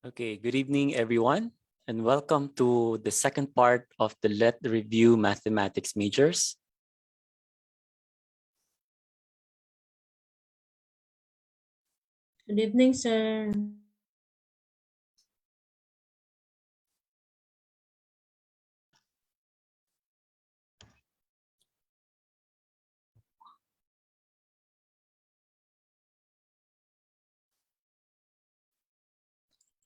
Okay, good evening, everyone, and welcome to the second part of the Let Review Mathematics Majors. Good evening, sir.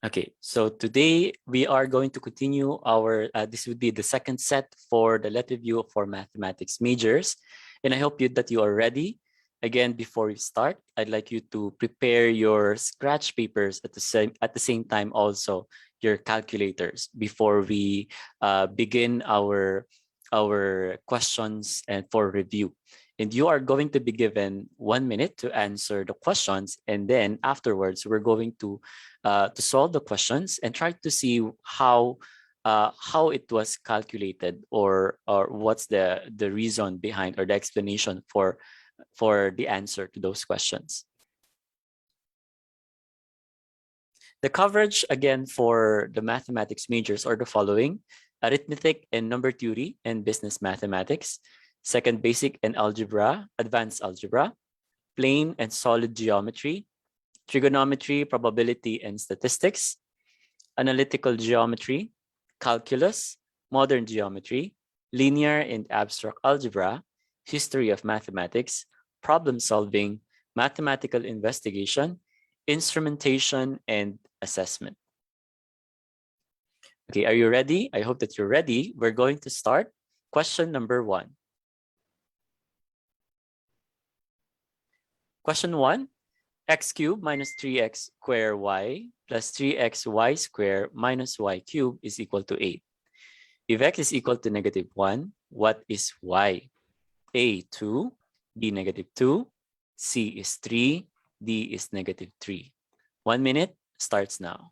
Okay, so today we are going to continue our, this would be the second set for the Let Review for Mathematics Majors. And I hope that you are ready. Again, before we start, I'd like you to prepare your scratch papers at the same time also your calculators before we begin our questions and for review. And you are going to be given 1 minute to answer the questions. And then afterwards, we're going to solve the questions and try to see how it was calculated or what's the reason behind or the explanation for the answer to those questions. The coverage again for the mathematics majors are the following: arithmetic and number theory and business mathematics, second basic and algebra, advanced algebra, plane and solid geometry, trigonometry, probability and statistics, analytical geometry, calculus, modern geometry, linear and abstract algebra, history of mathematics, problem solving, mathematical investigation, instrumentation, and assessment. Okay, are you ready? I hope that you're ready. We're going to start. Question number 1. Question 1. X cubed minus 3x square y plus 3xy square minus y cubed is equal to 8. If x is equal to -1, what is y? A, 2, B, -2, C is 3, D is -3. 1 minute starts now.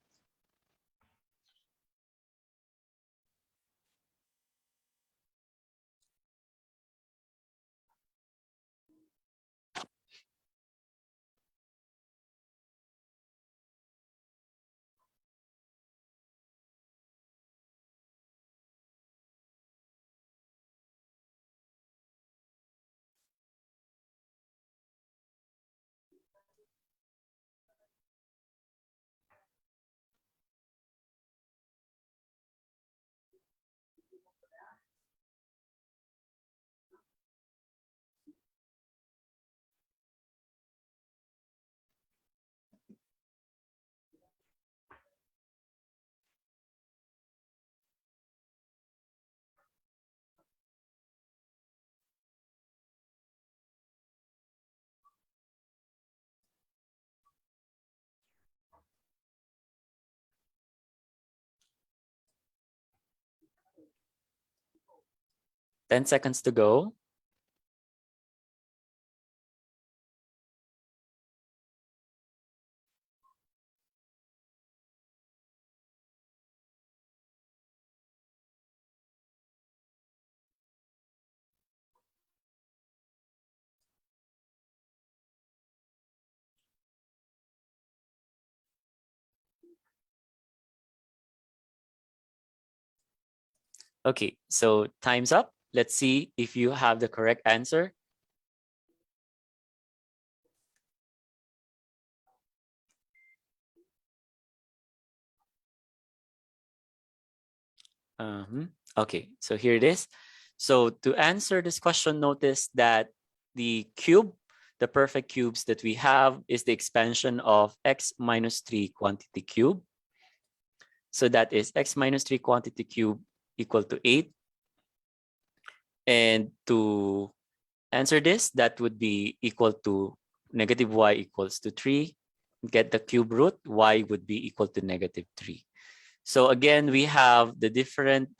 Ten seconds to go. Okay, so time's up. Let's see if you have the correct answer. Okay, so here it is. So to answer this question, notice that the cube, the perfect cubes that we have is the expansion of x minus 3 quantity cube. So that is x minus 3 quantity cube equal to 8. And to answer this, that would be equal to -y equals to 3. Get the cube root, y would be equal to -3. So again, we have the different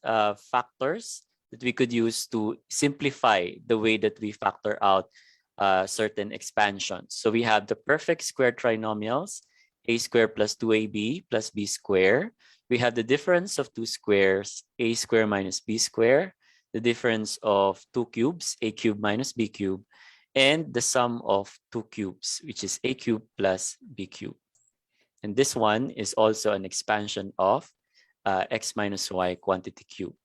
factors that we could use to simplify the way that we factor out certain expansions. So we have the perfect square trinomials, a squared plus 2ab plus b squared. We have the difference of two squares, a squared minus b squared, the difference of two cubes, a cubed minus b cubed, and the sum of two cubes, which is a cubed plus b cubed. And this one is also an expansion of x minus y quantity cube.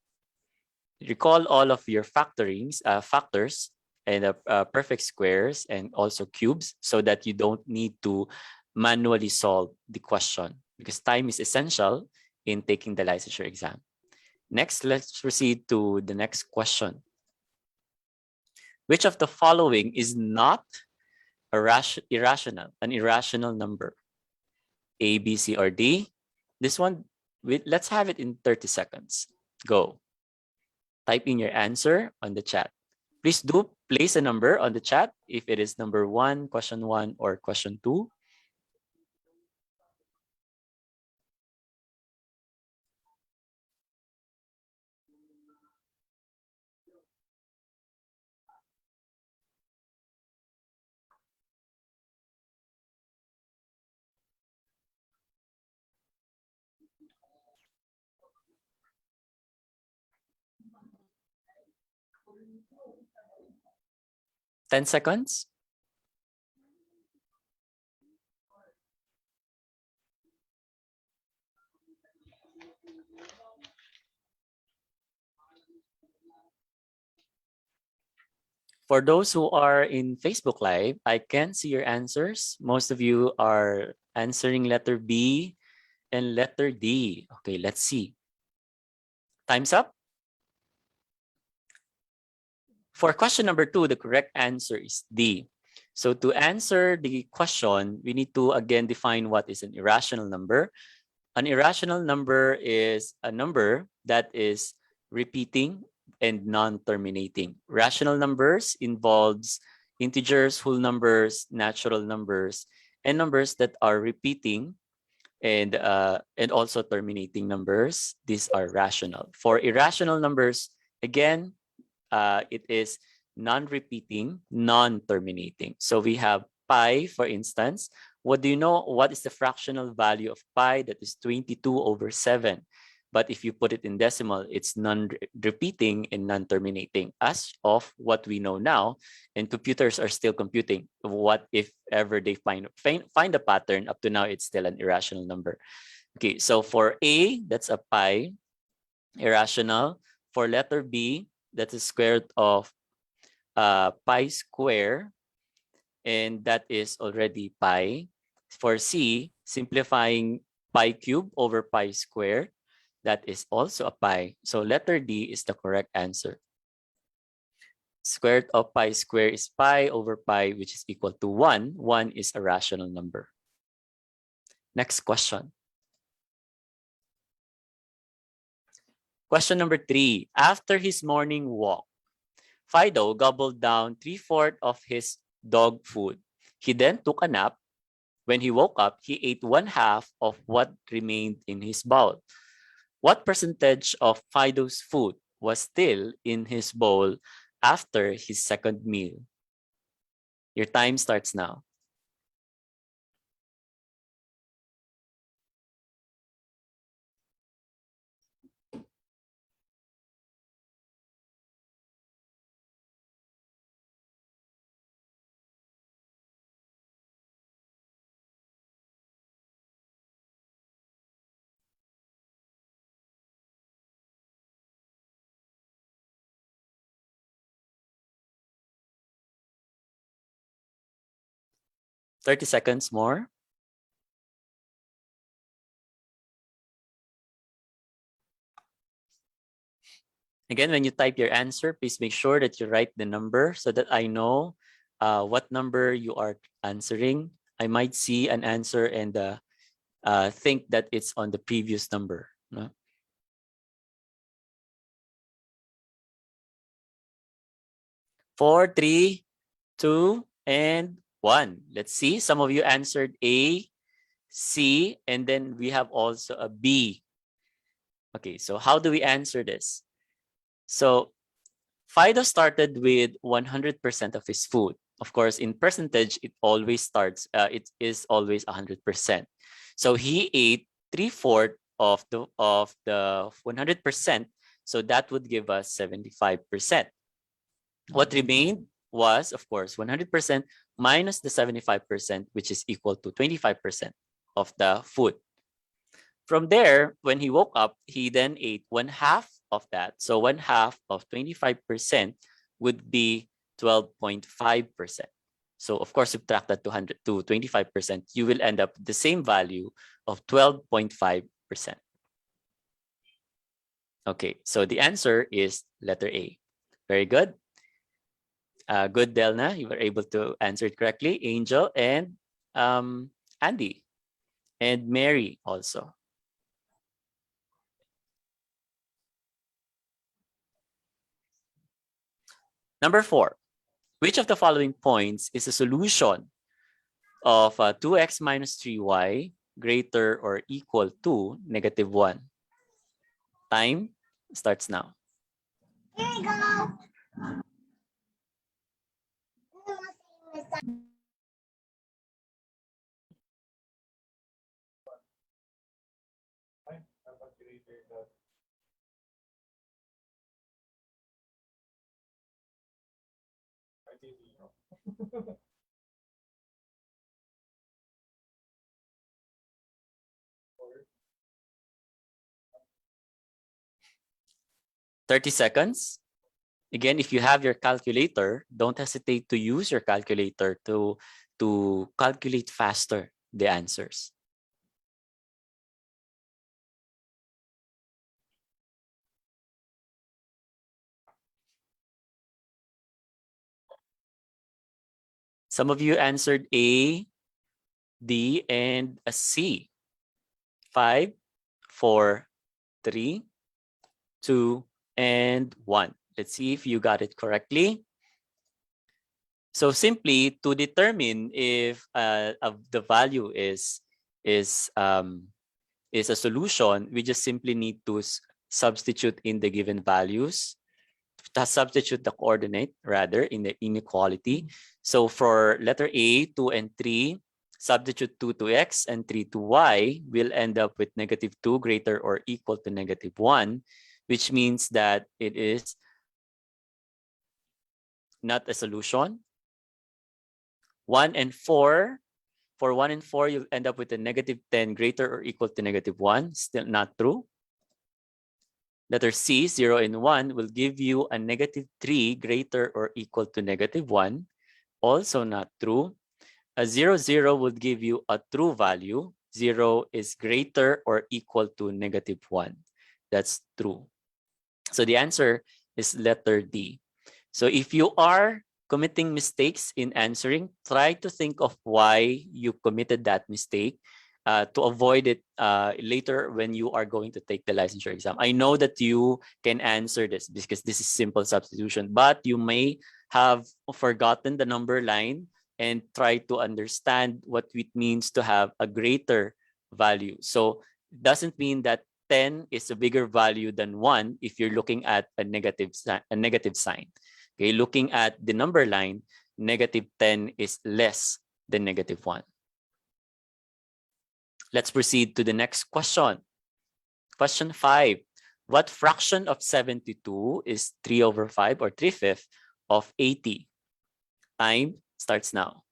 Recall all of your factors and perfect squares and also cubes so that you don't need to manually solve the question because time is essential in taking the licensure exam. Next, let's proceed to the next question. Which of the following is not an irrational number? A, B, C, or D? This one, let's have it in 30 seconds. Go. Type in your answer on the chat. Please do place a number on the chat if it is number 1, question 1, or question 2. Ten seconds. For those who are in Facebook Live, I can see your answers. Most of you are answering letter B and letter D. Okay, let's see. Time's up. For question number 2, the correct answer is D. So to answer the question, we need to again define what is an irrational number. An irrational number is a number that is repeating and non-terminating. Rational numbers involves integers, whole numbers, natural numbers, and numbers that are repeating and also terminating numbers. These are rational. For irrational numbers, again, it is non-repeating, non-terminating. So we have pi, for instance. What do you know? What is the fractional value of pi? That is 22/7. But if you put it in decimal, it's non-repeating and non-terminating as of what we know now. And computers are still computing. What if ever they find a pattern? Up to now, it's still an irrational number. Okay, so for A, that's a pi, irrational. For letter B, that's a square root of pi square, and that is already pi. For C, simplifying pi cube over pi square, that is also a pi. So letter D is the correct answer. Square root of pi square is pi over pi, which is equal to 1. 1 is a rational number. Next question. Question number 3. After his morning walk, Fido gobbled down 3/4 of his dog food. He then took a nap. When he woke up, he ate 1/2 of what remained in his bowl. What percentage of Fido's food was still in his bowl after his second meal? Your time starts now. Thirty seconds more. Again, when you type your answer, please make sure that you write the number so that I know what number you are answering. I might see an answer and think that it's on the previous number. No? 4, 3, 2, and 1. Let's see. Some of you answered A, C, and then we have also a B. Okay, so how do we answer this? So Fido started with 100% of his food. Of course, in percentage, it always starts, it is always 100%. So he ate 3/4 of the 100%. So that would give us 75%. What remained was, of course, 100% minus the 75%, which is equal to 25%. of the food. From there, when he woke up, he then ate 1/2 of that. So 1/2 of 25% would be 12.5%. So of course, subtract that 200 to 25%, you will end up with the same value of 12.5%. Okay, so the answer is letter A. Very good. Good, Delna. You were able to answer it correctly. Angel and Andy and Mary also. Number 4, which of the following points is a solution of 2x minus 3y greater or equal to -1? Time starts now. Here we go. 30 seconds. Again, if you have your calculator, don't hesitate to use your calculator to calculate faster the answers. Some of you answered A, D, and a C. 5, 4, 3, 2, and 1. Let's see if you got it correctly. So simply to determine if the value is a solution, we just simply need to substitute in the given values, to substitute the coordinate rather in the inequality. So for letter A, 2 and 3, substitute 2 to x and 3 to y, we'll end up with -2 greater or equal to -1, which means that it is not a solution. 1 and 4, for 1 and 4, you'll end up with a -10 greater or equal to -1, still not true. Letter C, 0 and 1, will give you a -3 greater or equal to -1, also not true. A 0, 0 would give you a true value. 0 is greater or equal to -1. That's true. So the answer is letter D. So if you are committing mistakes in answering, try to think of why you committed that mistake to avoid it later when you are going to take the licensure exam. I know that you can answer this because this is simple substitution, but you may have forgotten the number line and try to understand what it means to have a greater value. So it doesn't mean that 10 is a bigger value than 1 if you're looking at a negative sign. Okay, looking at the number line, -10 is less than -1. Let's proceed to the next question. Question 5. What fraction of 72 is 3/5 or 3/5 of 80? Time starts now.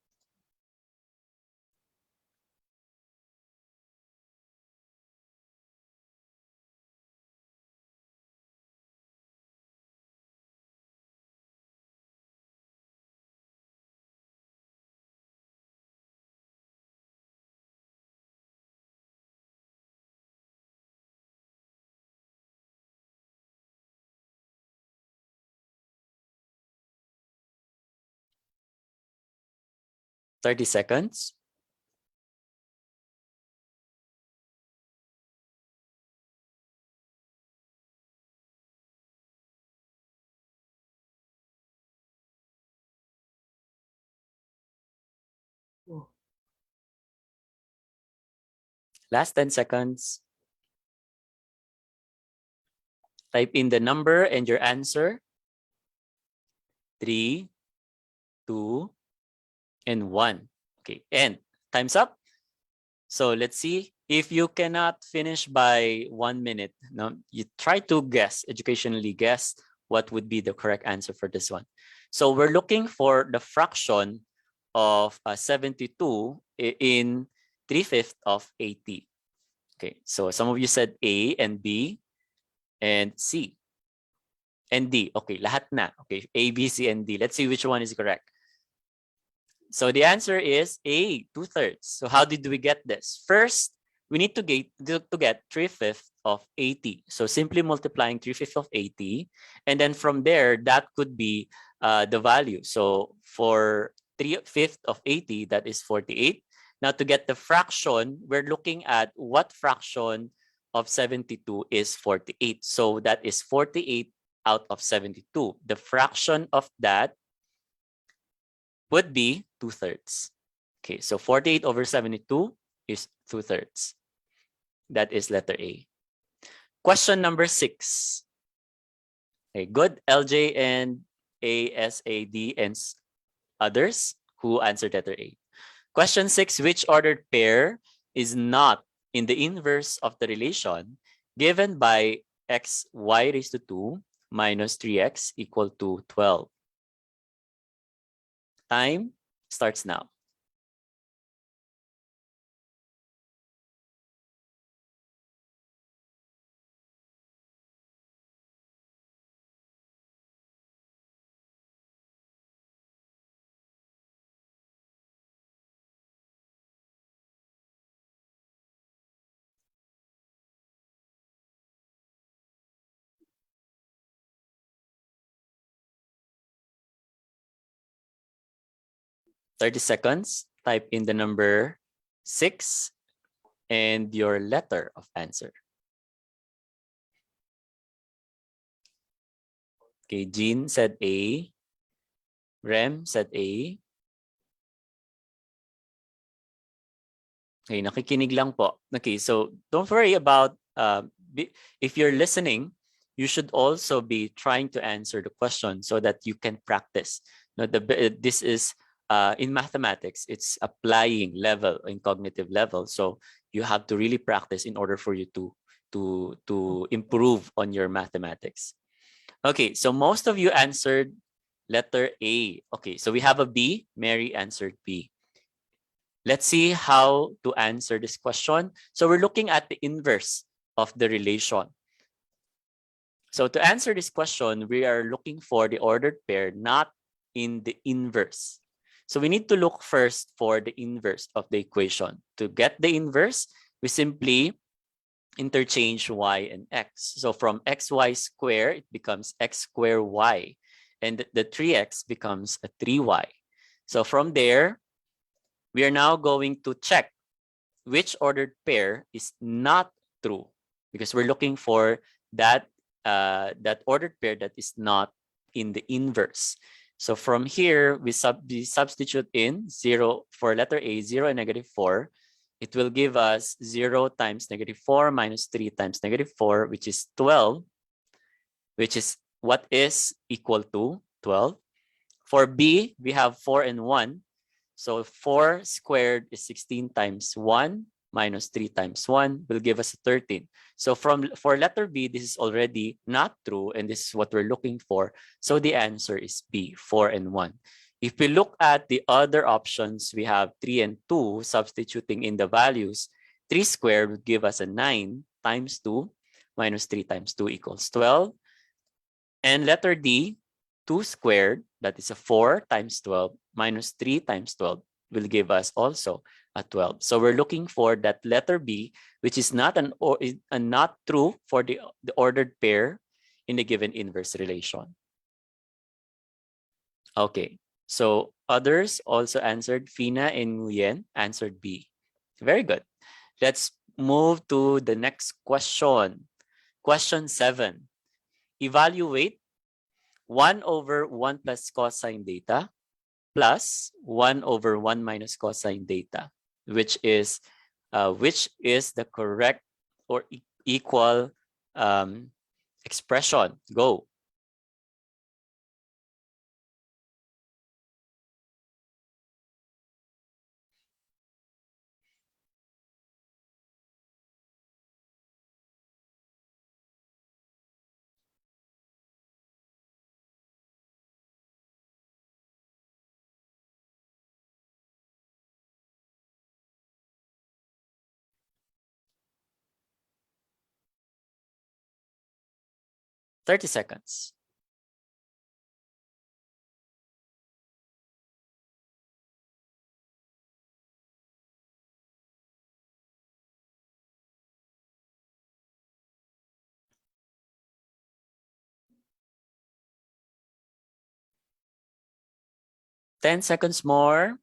Thirty seconds. Last 10 seconds. Type in the number and your answer. 3, 2, and 1. Okay, and time's up. So let's see. If you cannot finish by 1 minute, no, you try to guess, educationally guess what would be the correct answer for this one. So we're looking for the fraction of 72 in 3/5 of 80. Okay, so some of you said A and B and C and D. Okay, lahat na. Okay, A, B, C, and D. Let's see which one is correct. So the answer is A, 2/3. So how did we get this? First, we need to get 3/5 of 80. So simply multiplying 3/5 of 80. And then from there, that could be the value. So for 3/5 of 80, that is 48. Now to get the fraction, we're looking at what fraction of 72 is 48. So that is 48 out of 72. The fraction of that would be 2/3. Okay, so 48 over 72 is 2/3. That is letter A. Question number 6. Okay, good. LJ and ASAD and others who answered letter A. Question 6, which ordered pair is not in the inverse of the relation given by x y raised to 2 minus 3x equal to 12? Time starts now. 30 seconds. Type in the number 6 and your letter of answer. Okay, Jean said A. Rem said A. Okay, nakikinig lang po. Okay, so don't worry about, if you're listening, you should also be trying to answer the question so that you can practice. Now, this is, in mathematics, it's applying level, in cognitive level. So you have to really practice in order for you to improve on your mathematics. Okay, so most of you answered letter A. Okay, so we have a B. Mary answered B. Let's see how to answer this question. So we're looking at the inverse of the relation. So to answer this question, we are looking for the ordered pair not in the inverse. So we need to look first for the inverse of the equation. To get the inverse, we simply interchange y and x. So from xy square, it becomes x square y. And the 3x becomes a 3y. So from there, we are now going to check which ordered pair is not true, because we're looking for that, that ordered pair that is not in the inverse. So from here, we substitute in 0 for letter A, 0 and -4. It will give us 0 times -4 minus 3 times -4, which is 12, which is what is equal to 12. For B, we have 4 and 1. So 4 squared is 16 times 1 minus 3 times 1 will give us 13. So for letter B, this is already not true, and this is what we're looking for. So the answer is B, 4 and 1. If we look at the other options, we have 3 and 2, substituting in the values. 3 squared would give us a 9 times 2 minus 3 times 2 equals 12. And letter D, 2 squared, that is a 4 times 12 minus 3 times 12 will give us also a 12. So we're looking for that letter B, which is not not true for the ordered pair in the given inverse relation. Okay, so others also answered. Fina and Nguyen answered B. Very good. Let's move to the next question. Question 7. Evaluate 1 over 1 plus cosine theta plus 1 over 1 minus cosine theta, which is the correct or equal expression. Go. 30 seconds. Ten seconds more.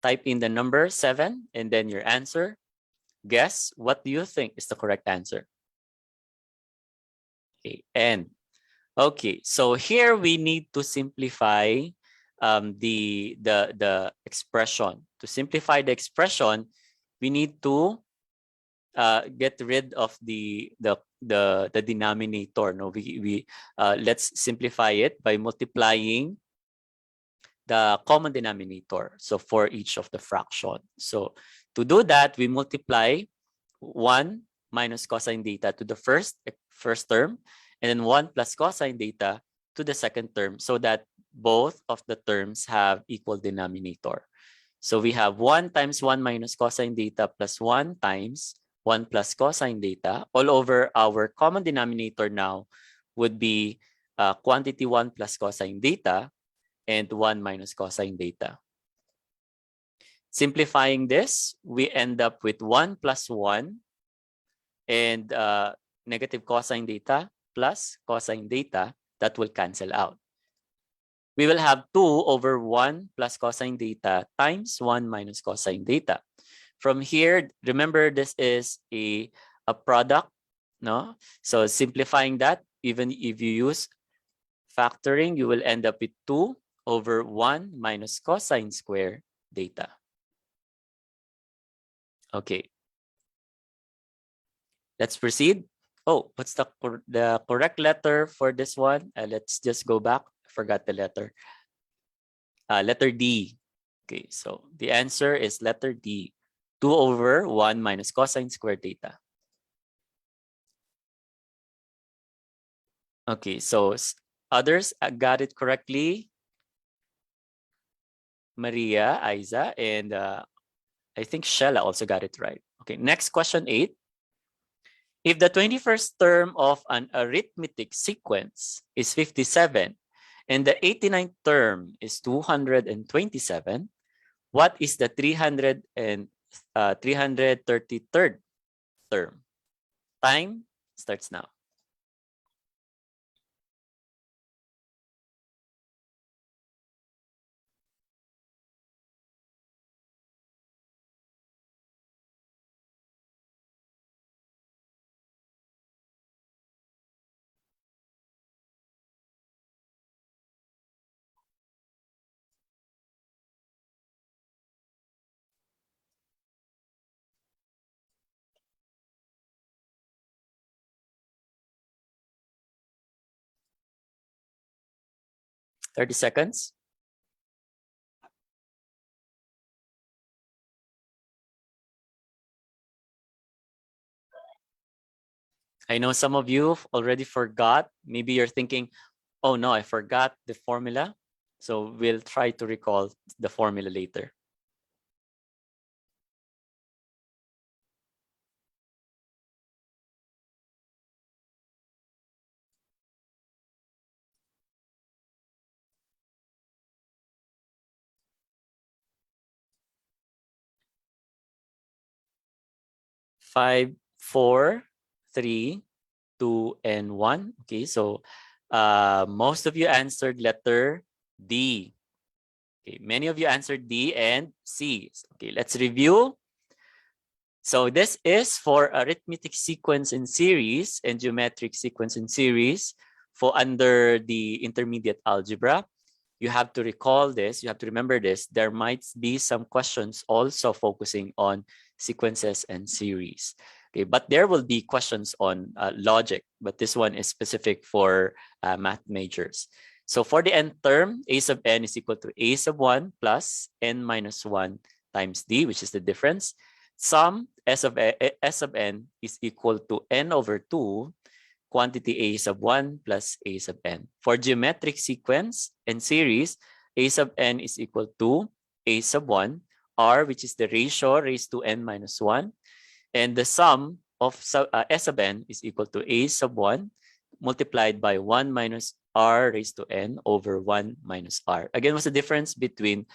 Type in the number 7 and then your answer. Guess what do you think is the correct answer? Okay, and okay, so here we need to simplify the expression. To simplify the expression, we need to get rid of the denominator. No, let's simplify it by multiplying the common denominator. So for each of the fraction. So to do that, we multiply 1 minus cosine theta to the first term, and then 1 plus cosine theta to the second term, so that both of the terms have equal denominator. So we have 1 times 1 minus cosine theta plus 1 times 1 plus cosine theta all over our common denominator now would be quantity 1 plus cosine theta and 1 minus cosine theta. Simplifying this, we end up with 1 plus 1 and negative cosine theta plus cosine theta that will cancel out. We will have 2 over 1 plus cosine theta times 1 minus cosine theta. From here, remember this is a product, no? So simplifying that, even if you use factoring, you will end up with 2 over 1 minus cosine square theta. Okay. Let's proceed. Oh, what's the correct letter for this one? Let's just go back. I forgot the letter. Letter D. Okay, so the answer is letter D. 2 over 1 minus cosine squared theta. Okay, so others got it correctly. Maria, Aiza, and I think Shella also got it right. Okay, next question 8. If the 21st term of an arithmetic sequence is 57 and the 89th term is 227, what is the 333rd term? Time starts now. Thirty seconds. I know some of you already forgot. Maybe you're thinking, oh no, I forgot the formula. So we'll try to recall the formula later. Five, four, three, 2, and 1. Okay, so most of you answered letter D. Okay, many of you answered D and C. Okay, let's review. So this is for arithmetic sequence in series and geometric sequence in series for under the intermediate algebra. You have to recall this, you have to remember this. There might be some questions also focusing on sequences and series. Okay, but there will be questions on logic, but this one is specific for math majors. So for the nth term, a sub n is equal to a sub 1 plus n minus 1 times d, which is the difference. Sum s of n is equal to n over 2 quantity a sub 1 plus a sub n. For geometric sequence and series, a sub n is equal to a sub 1, r, which is the ratio raised to n minus 1, and the sum of s sub n is equal to a sub 1 multiplied by 1 minus r raised to n over 1 minus r. Again, what's the difference between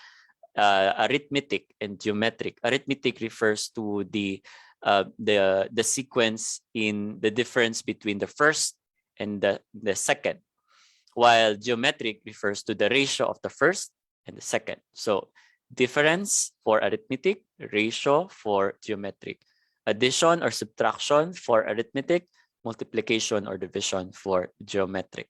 arithmetic and geometric? Arithmetic refers to the sequence in the difference between the first and the second, while geometric refers to the ratio of the first and the second. So difference for arithmetic, ratio for geometric, addition or subtraction for arithmetic, multiplication or division for geometric.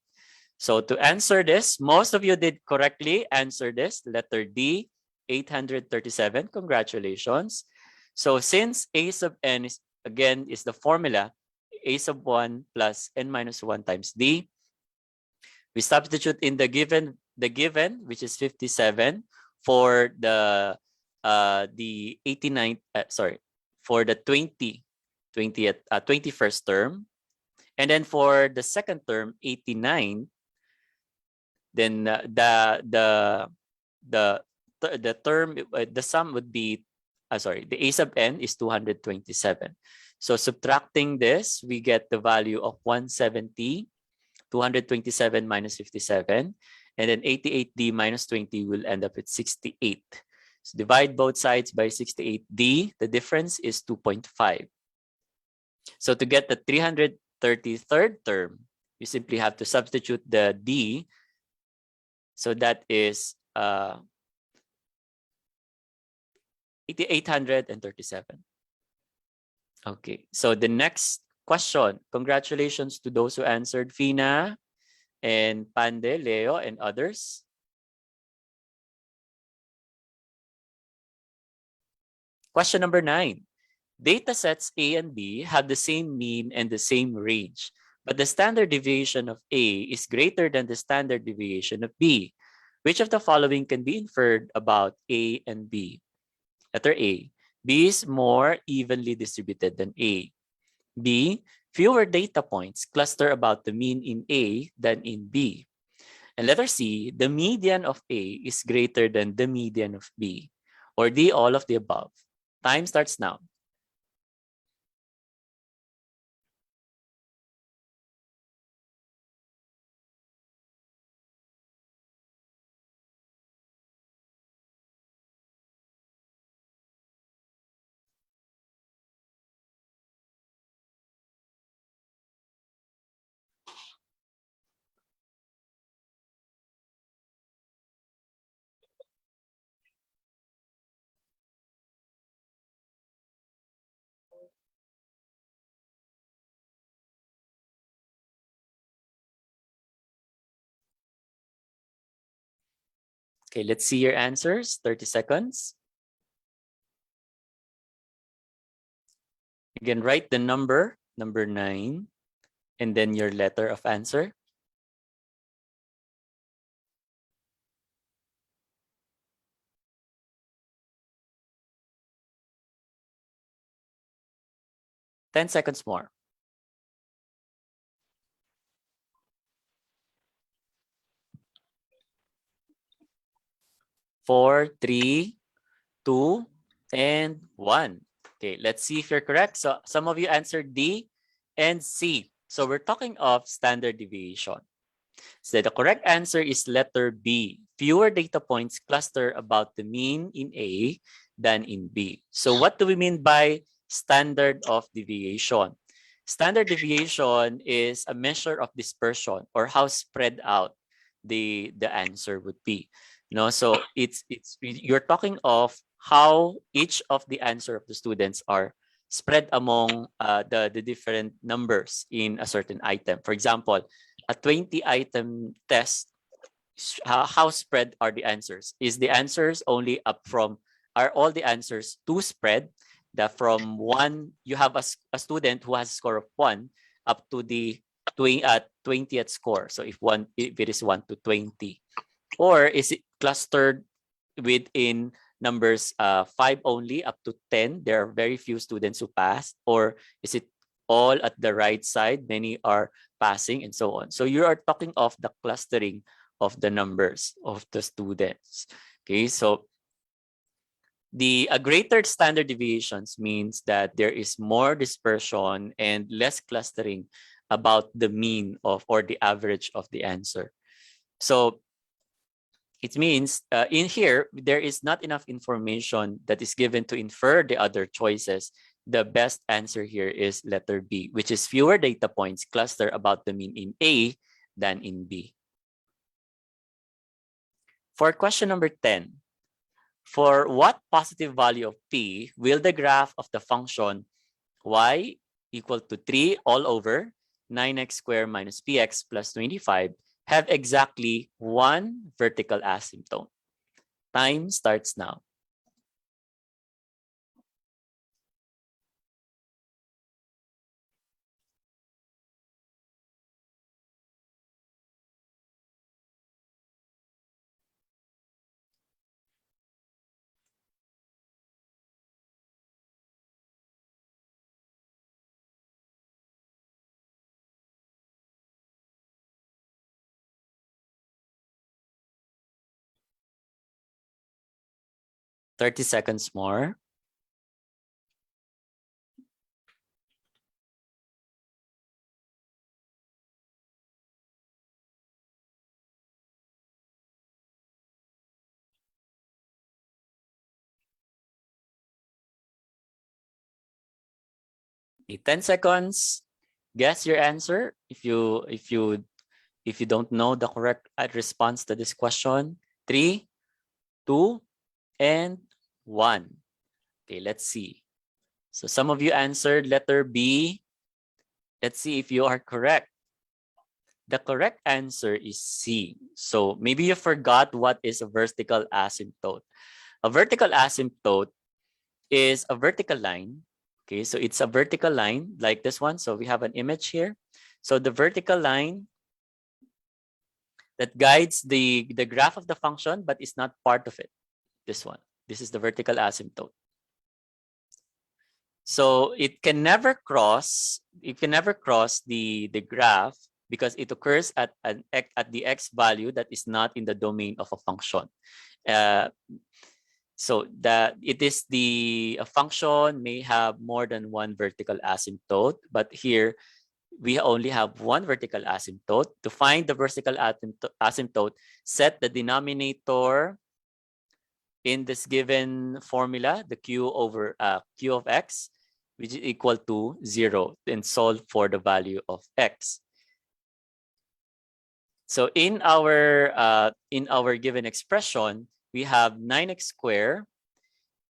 So to answer this, most of you did correctly answer this, letter D, 837. Congratulations. So since a sub n is, again, is the formula, a sub 1 plus n minus 1 times d, we substitute in the given, which is 57, for the 89, for the 21st term. And then for the second term, 89, then the term, the sum would be, the a sub n is 227. So subtracting this, we get the value of 170, 227 minus 57, and then 88d minus 20 will end up at 68. So divide both sides by 68d, the difference is 2.5. So to get the 333rd term, you simply have to substitute the d. So that is 837. Okay, so the next question. Congratulations to those who answered, Fina and Pande, Leo, and others. Question number 9. Data sets A and B have the same mean and the same range, but the standard deviation of A is greater than the standard deviation of B. Which of the following can be inferred about A and B? Letter A. B is more evenly distributed than A. B. Fewer data points cluster about the mean in A than in B. And letter C. The median of A is greater than the median of B. Or D. All of the above. Time starts now. Okay, let's see your answers. 30 seconds. Again, write the number 9, and then your letter of answer. Ten seconds more. 4, 3, 2, and 1. Okay, let's see if you're correct. So some of you answered D and C. So we're talking of standard deviation. So the correct answer is letter B. Fewer data points cluster about the mean in A than in B. So what do we mean by standard of deviation? Standard deviation is a measure of dispersion or how spread out the answer would be. So you're talking of how each of the answer of the students are spread among the different numbers in a certain item. For example, a 20-item test, how spread are the answers? Is the answers only up from, are all the answers two spread? That from 1, you have a student who has a score of 1 up to the 20th score. So if it is 1 to 20. Or is it clustered within numbers 5 only up to 10? There are very few students who pass. Or is it all at the right side? Many are passing and so on. So you are talking of the clustering of the numbers of the students. Okay, so a greater standard deviations means that there is more dispersion and less clustering about the mean of or the average of the answer. So it means in here, there is not enough information that is given to infer the other choices. The best answer here is letter B, which is fewer data points cluster about the mean in A than in B. For question number 10, for what positive value of P will the graph of the function y equal to 3 all over 9x squared minus px plus 25 have exactly one vertical asymptote? Time starts now. Thirty seconds more. Okay, 10 seconds. Guess your answer if you don't know the correct response to this question. 3, 2, and 1. Okay, let's see. So some of you answered letter B. Let's see if you are correct. The correct answer is C. So maybe you forgot what is a vertical asymptote. A vertical asymptote is a vertical line. Okay, so it's a vertical line like this one. So we have an image here. So the vertical line that guides the graph of the function, but is not part of it. This one. This is the vertical asymptote. So it can never cross the graph because it occurs at the x value that is not in the domain of a function. So that it is a function may have more than one vertical asymptote, but here we only have one vertical asymptote. To find the vertical asymptote, set the denominator in this given formula, the q over q of x, which is equal to 0, and solve for the value of x. So in our given expression, we have 9x squared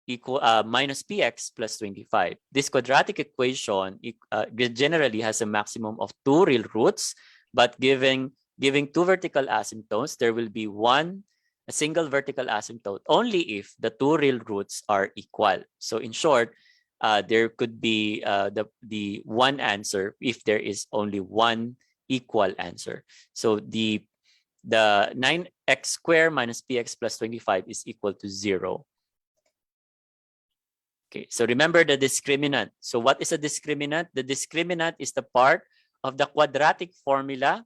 equal minus px plus 25. This quadratic equation generally has a maximum of 2 real roots, but giving 2 vertical asymptotes, there will be a single vertical asymptote only if the 2 real roots are equal. So in short, there could be the one answer if there is only one equal answer. So the 9x squared minus px plus 25 is equal to 0. Okay, so remember the discriminant. So what is a discriminant? The discriminant is the part of the quadratic formula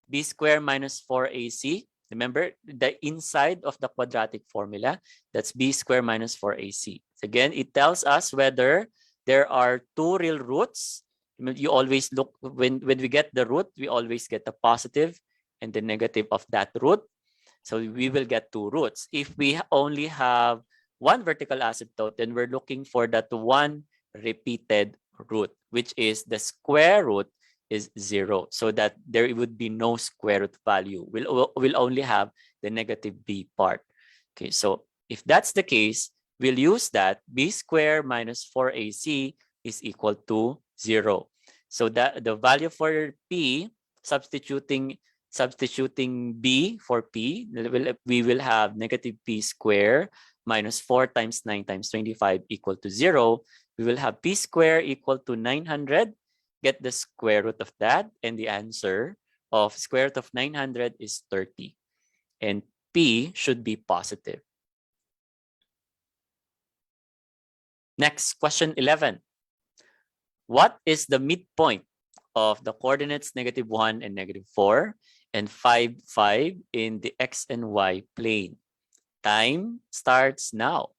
b squared minus 4ac. Remember the inside of the quadratic formula, that's b squared minus 4ac. Again, it tells us whether there are 2 real roots. You always look, when we get the root, we always get the positive and the negative of that root. So we will get 2 roots. If we only have one vertical asymptote, then we're looking for that one repeated root, which is the square root is 0, so that there would be no square root value. We'll only have the negative b part. Okay, so if that's the case, we'll use that b squared minus 4ac is equal to 0. So that the value for p, substituting b for p, we will have negative p squared minus 4 times 9 times 25 equal to 0. We will have p squared equal to 900. Get the square root of that, and the answer of square root of 900 is 30. And p should be positive. Next, question 11. What is the midpoint of the coordinates -1 and -4 and 5, 5 in the x and y plane? Time starts now.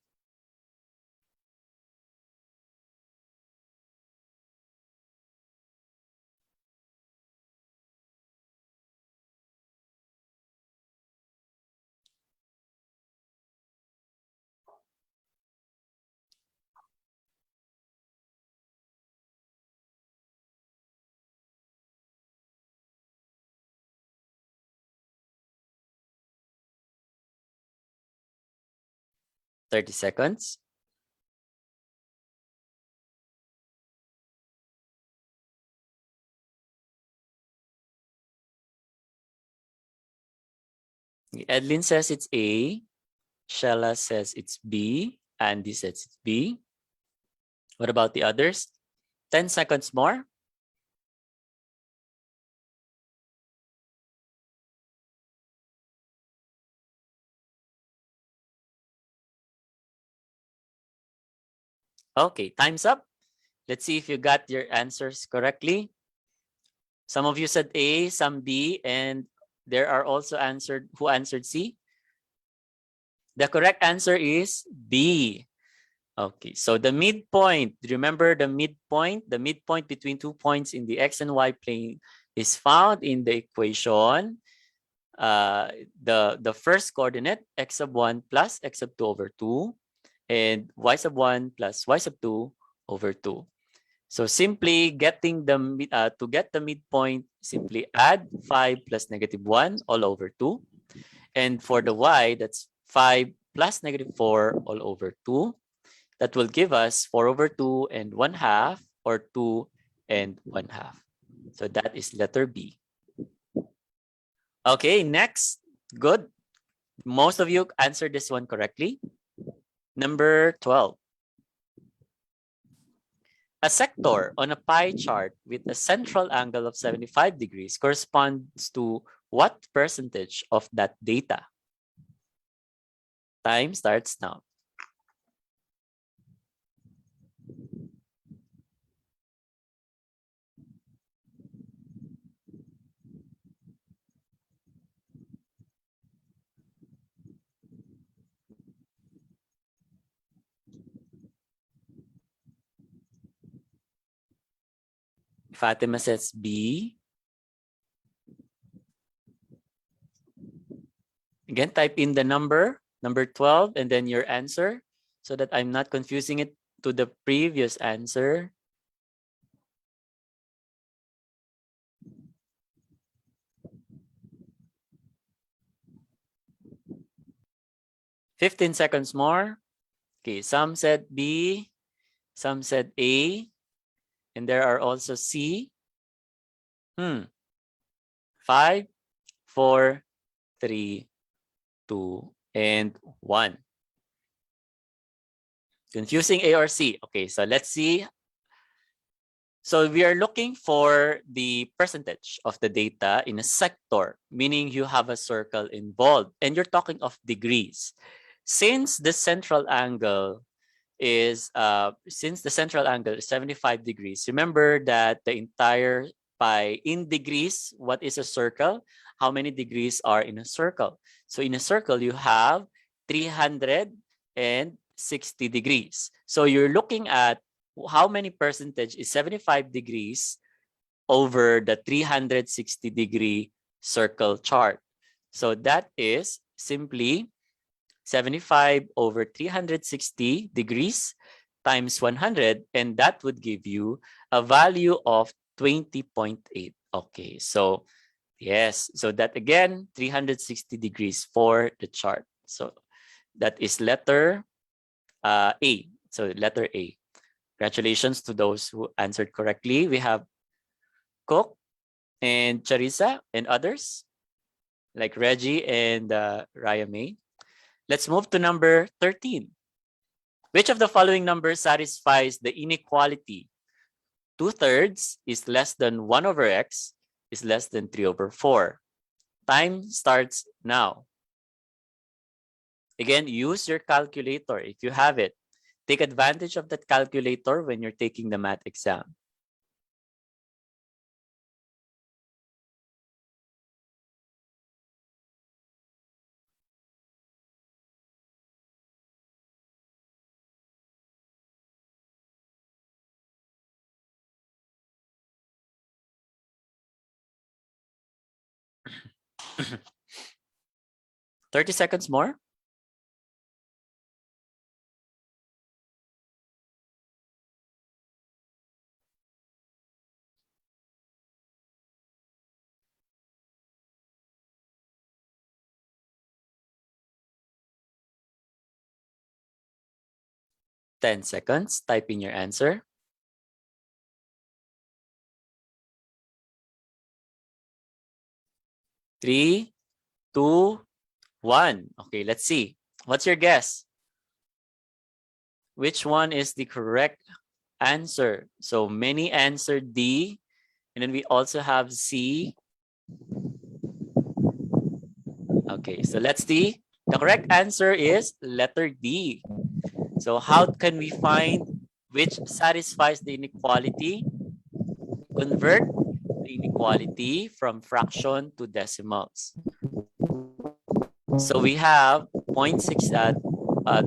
30 seconds. Edlin says it's A. Shella says it's B. Andy says it's B. What about the others? 10 seconds more. Okay, time's up. Let's see if you got your answers correctly. Some of you said A, some B, and there are also answered who answered C. The correct answer is B. Okay, so the midpoint, remember the midpoint? The midpoint between 2 points in the x and y plane is found in the equation. The first coordinate, x sub 1 plus x sub 2 over 2, and y sub 1 plus y sub 2 over 2. So simply getting the to get the midpoint, simply add 5 plus -1 all over 2. And for the y, that's 5 plus -4 all over 2. That will give us 4 over 2 and 1/2, or 2 and 1/2. So that is letter B. Okay, next. Good. Most of you answered this one correctly. Number 12. A sector on a pie chart with a central angle of 75 degrees corresponds to what percentage of that data? Time starts now. Fatima says B. Again, type in the number 12, and then your answer so that I'm not confusing it to the previous answer. "15 seconds more." Okay, some said B, some said A, and there are also C. 5, 4, 3, 2, and 1. Confusing A or C. Okay, so let's see. So we are looking for the percentage of the data in a sector, meaning you have a circle involved, and you're talking of degrees. Since the central angle is 75 degrees, remember that the entire pie in degrees, what is a circle? How many degrees are in a circle? So in a circle, you have 360 degrees. So you're looking at how many percentage is 75 degrees over the 360 degree circle chart. So that is simply 75 over 360 degrees times 100, and that would give you a value of 20.8. Okay, so yes, so that again, 360 degrees for the chart. So that is letter A. So letter A. Congratulations to those who answered correctly. We have Cook and Charissa and others like Reggie and Raya May. Let's move to number 13. Which of the following numbers satisfies the inequality? 2/3 is less than 1 over x is less than 3 over 4. Time starts now. Again, use your calculator if you have it. Take advantage of that calculator when you're taking the math exam. "30 seconds more." 10 seconds. Type in your answer. 3, 2, 1. Okay, let's see. What's your guess? Which one is the correct answer? So many answered D, and then we also have C. Okay, so let's see. The correct answer is letter D. So how can we find which satisfies the inequality? Convert the inequality from fraction to decimals. So we have 0.6,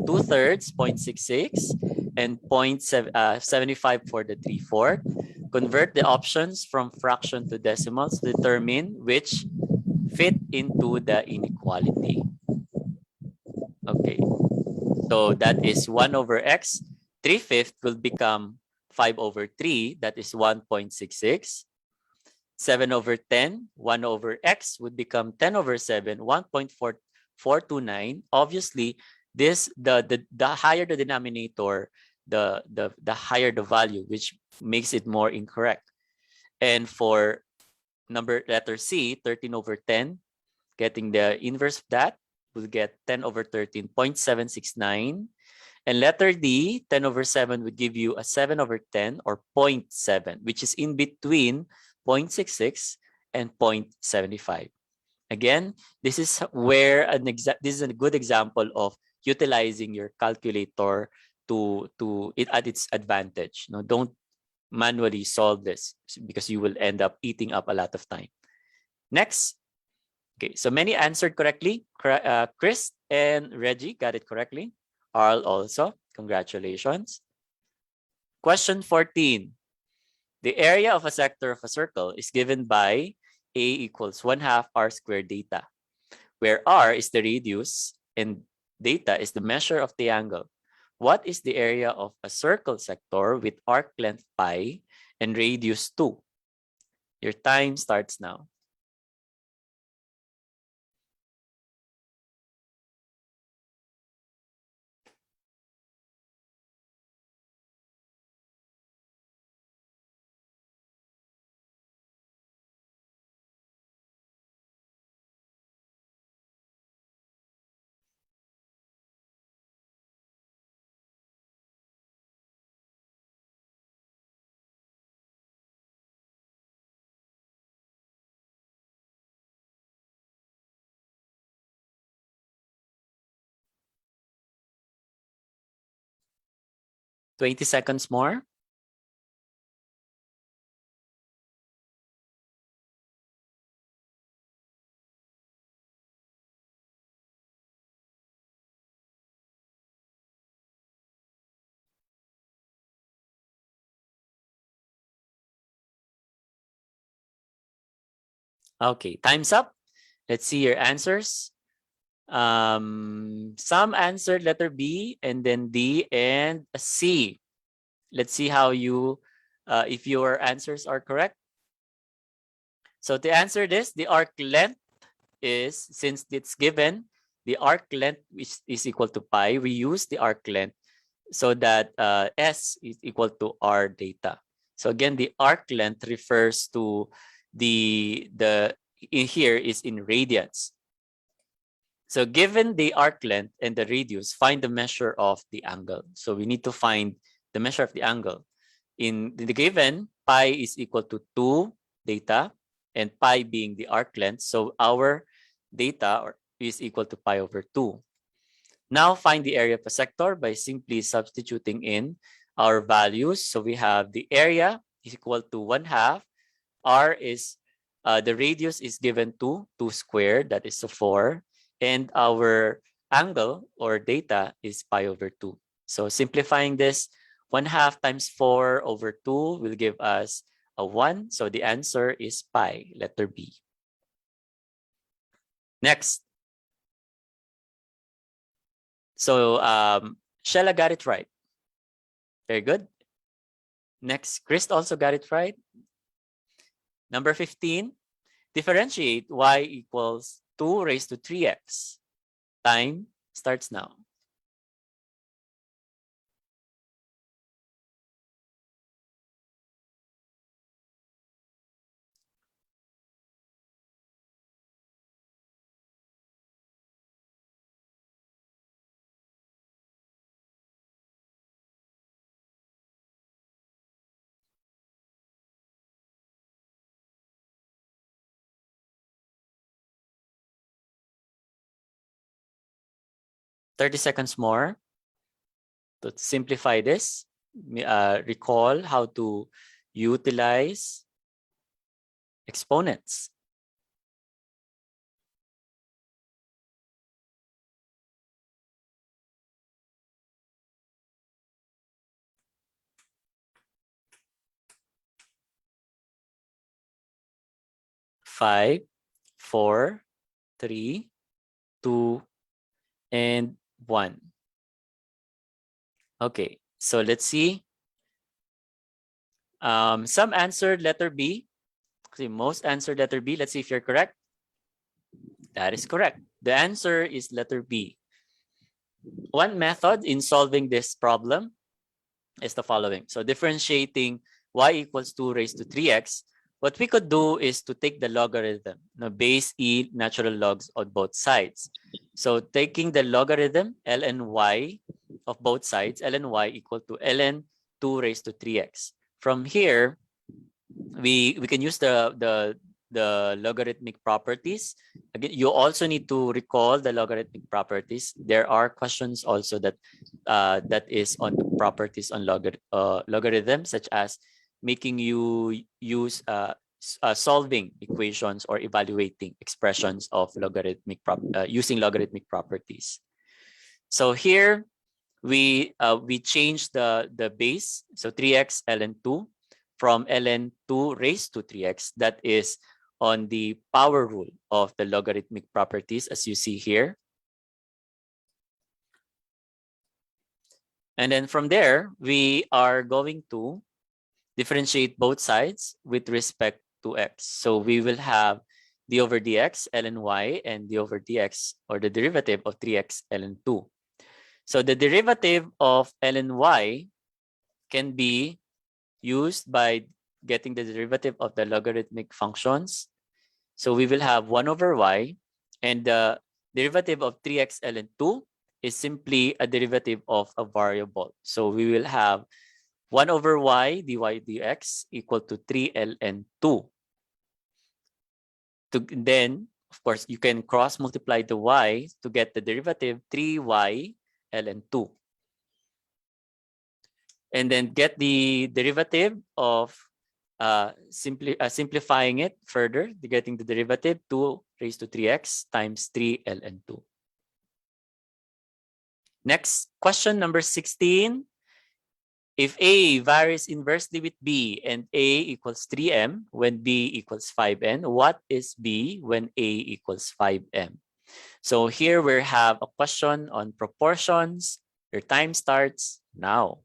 2/3, 0.66, and 0.75 for the 3/4. Convert the options from fraction to decimals to determine which fit into the inequality. Okay, so that is 1 over x. 3/5 will become 5 over 3, that is 1.66. 7 over 10, 1 over x would become 10 over 7, 1.4429. Obviously, the higher the denominator, the higher the value, which makes it more incorrect. And for letter C, 13 over 10, getting the inverse of that, we'll get 10 over 13, 0.769. And letter D, 10 over 7 would give you a 7 over 10 or 0.7, which is in between 0.66 and 0.75. Again, this is where this is a good example of utilizing your calculator to it at its advantage. No, don't manually solve this because you will end up eating up a lot of time. Next. Okay, so many answered correctly. Chris and Reggie got it correctly. Arl also. Congratulations. Question 14. The area of a sector of a circle is given by A equals 1/2 r squared theta, where r is the radius and theta is the measure of the angle. What is the area of a circle sector with arc length pi and radius 2? Your time starts now. 20 seconds more. Okay, time's up. Let's see your answers. Some answered letter B and then D and C. Let's see how you, if your answers are correct. So to answer this, the arc length is, since it's given, the arc length is equal to pi, we use the arc length so that S is equal to R data. So again, the arc length refers to the in here is in radians. So given the arc length and the radius, find the measure of the angle. So we need to find the measure of the angle. In the given, pi is equal to 2 data, and pi being the arc length. So our data is equal to pi over 2. Now find the area of a sector by simply substituting in our values. So we have the area is equal to 1/2. R is, the radius is given to 2 squared, that is 4. And our angle or data is pi over 2. So simplifying this, 1/2 times 4 over 2 will give us a 1. So the answer is pi, letter B. Next. So Shella got it right. Very good. Next, Chris also got it right. Number 15, differentiate y equals 2 raised to 3x. Time starts now. 30 seconds more to simplify this. Recall how to utilize exponents. Five, 4, 3, 2, and 1. Okay, so let's see. Some answered letter B. Most answered letter B. Let's see if you're correct. That is correct. The answer is letter B. One method in solving this problem is the following. So differentiating y equals 2 raised to 3x, what we could do is to take the logarithm, base e natural logs on both sides. So taking the logarithm ln y of both sides, ln y equal to ln 2 raised to 3x. From here, we can use the logarithmic properties. Again, you also need to recall the logarithmic properties. There are questions also that that is on properties on logarithms, such as making you use solving equations or evaluating expressions of logarithmic using logarithmic properties. So here we change the base, so 3x ln 2 from ln 2 raised to 3x. That is on the power rule of the logarithmic properties, as you see here. And then from there, we are going to differentiate both sides with respect to x. So we will have d over dx ln y and d over dx, or the derivative of 3x ln 2. So the derivative of ln y can be used by getting the derivative of the logarithmic functions. So we will have 1 over y, and the derivative of 3x ln 2 is simply a derivative of a variable. So we will have 1 over y dy dx equal to 3 ln 2. Then, of course, you can cross multiply the y to get the derivative 3y ln 2. And then get the derivative of simplifying it further, getting the derivative 2 raised to 3x times 3 ln 2. Next, question number 16. If A varies inversely with B and A equals 3m when B equals 5n, what is B when A equals 5m? So here we have a question on proportions. Your time starts now.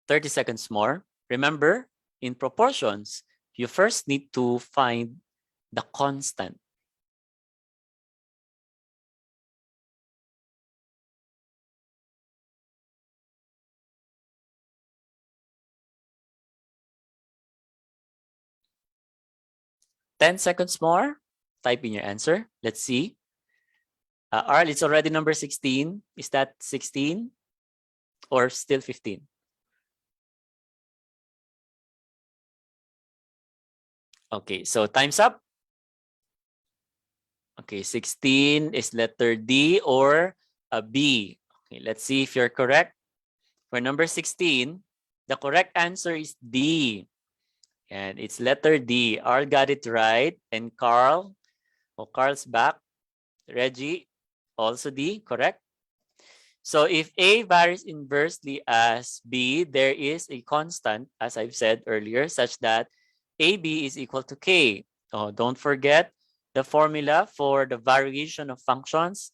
Thirty seconds more. Remember, in proportions, you first need to find the constant. Ten seconds more. Type in your answer. Let's see. Arl, it's already number 16. Is that 16 or still 15? Okay, so time's up. Okay, 16 is letter D or a B. Okay, let's see if you're correct. For number 16, the correct answer is D. And it's letter D. Arl got it right. And Carl, Carl's back. Reggie, also D, correct? So if A varies inversely as B, there is a constant, as I've said earlier, such that AB is equal to K. Oh, don't forget the formula for the variation of functions.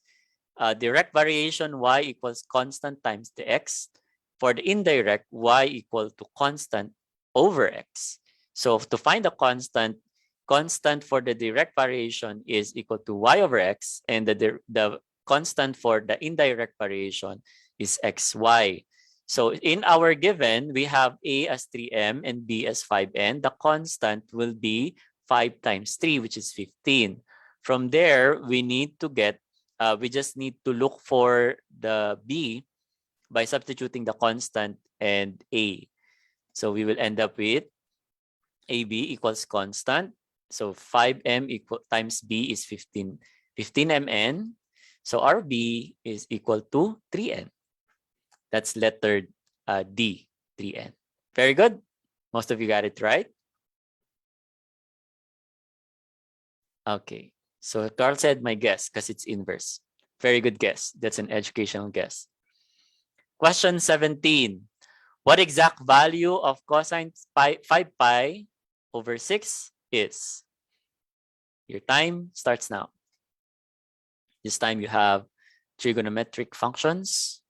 Direct variation, y equals constant times the x. For the indirect, y equal to constant over x. So to find the constant for the direct variation is equal to y over x, and the constant for the indirect variation is xy. So in our given, we have A as 3m and B as 5n. The constant will be 5 times 3, which is 15. From there, we just need to look for the B by substituting the constant and A. So we will end up with AB equals constant. So 5m times B is 15, 15mn. So our B is equal to 3n. That's letter D, 3n. Very good. Most of you got it right. Okay. So Carl said my guess because it's inverse. Very good guess. That's an educational guess. Question 17. What exact value of cosine 5 pi over 6 is? Your time starts now. This time you have trigonometric functions.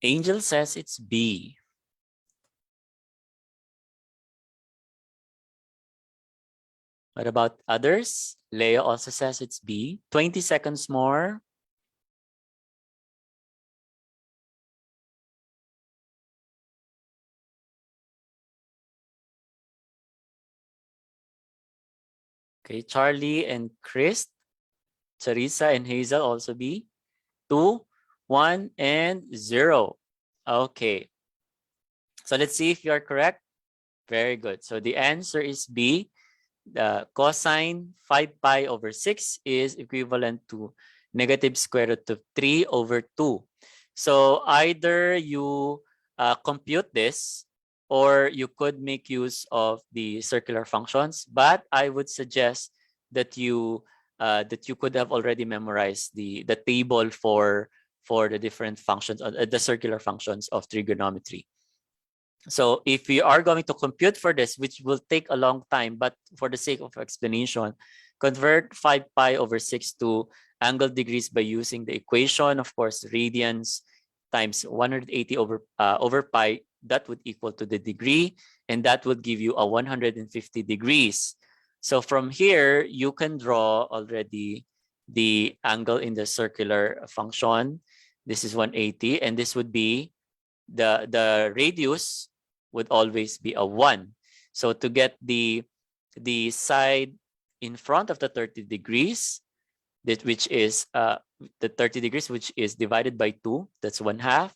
Angel says it's B. What about others? Leo also says it's B. 20 seconds more. Okay, Charlie and Chris, Charissa and Hazel also B. 2, 1, and 0. Okay. So let's see if you're correct. Very good. So the answer is B. The cosine 5 pi over 6 is equivalent to negative square root of 3 over 2. So either you compute this or you could make use of the circular functions, but I would suggest that you could have already memorized the table for the different functions, the circular functions of trigonometry. So if we are going to compute for this, which will take a long time, but for the sake of explanation, convert 5 pi over 6 to angle degrees by using the equation, of course, radians times 180 over pi. That would equal to the degree, and that would give you a 150 degrees. So from here, you can draw already the angle in the circular function. This is 180, and this would be the radius would always be a 1. So to get the side in front of the 30 degrees, which is the 30 degrees, which is divided by 2, that's 1/2.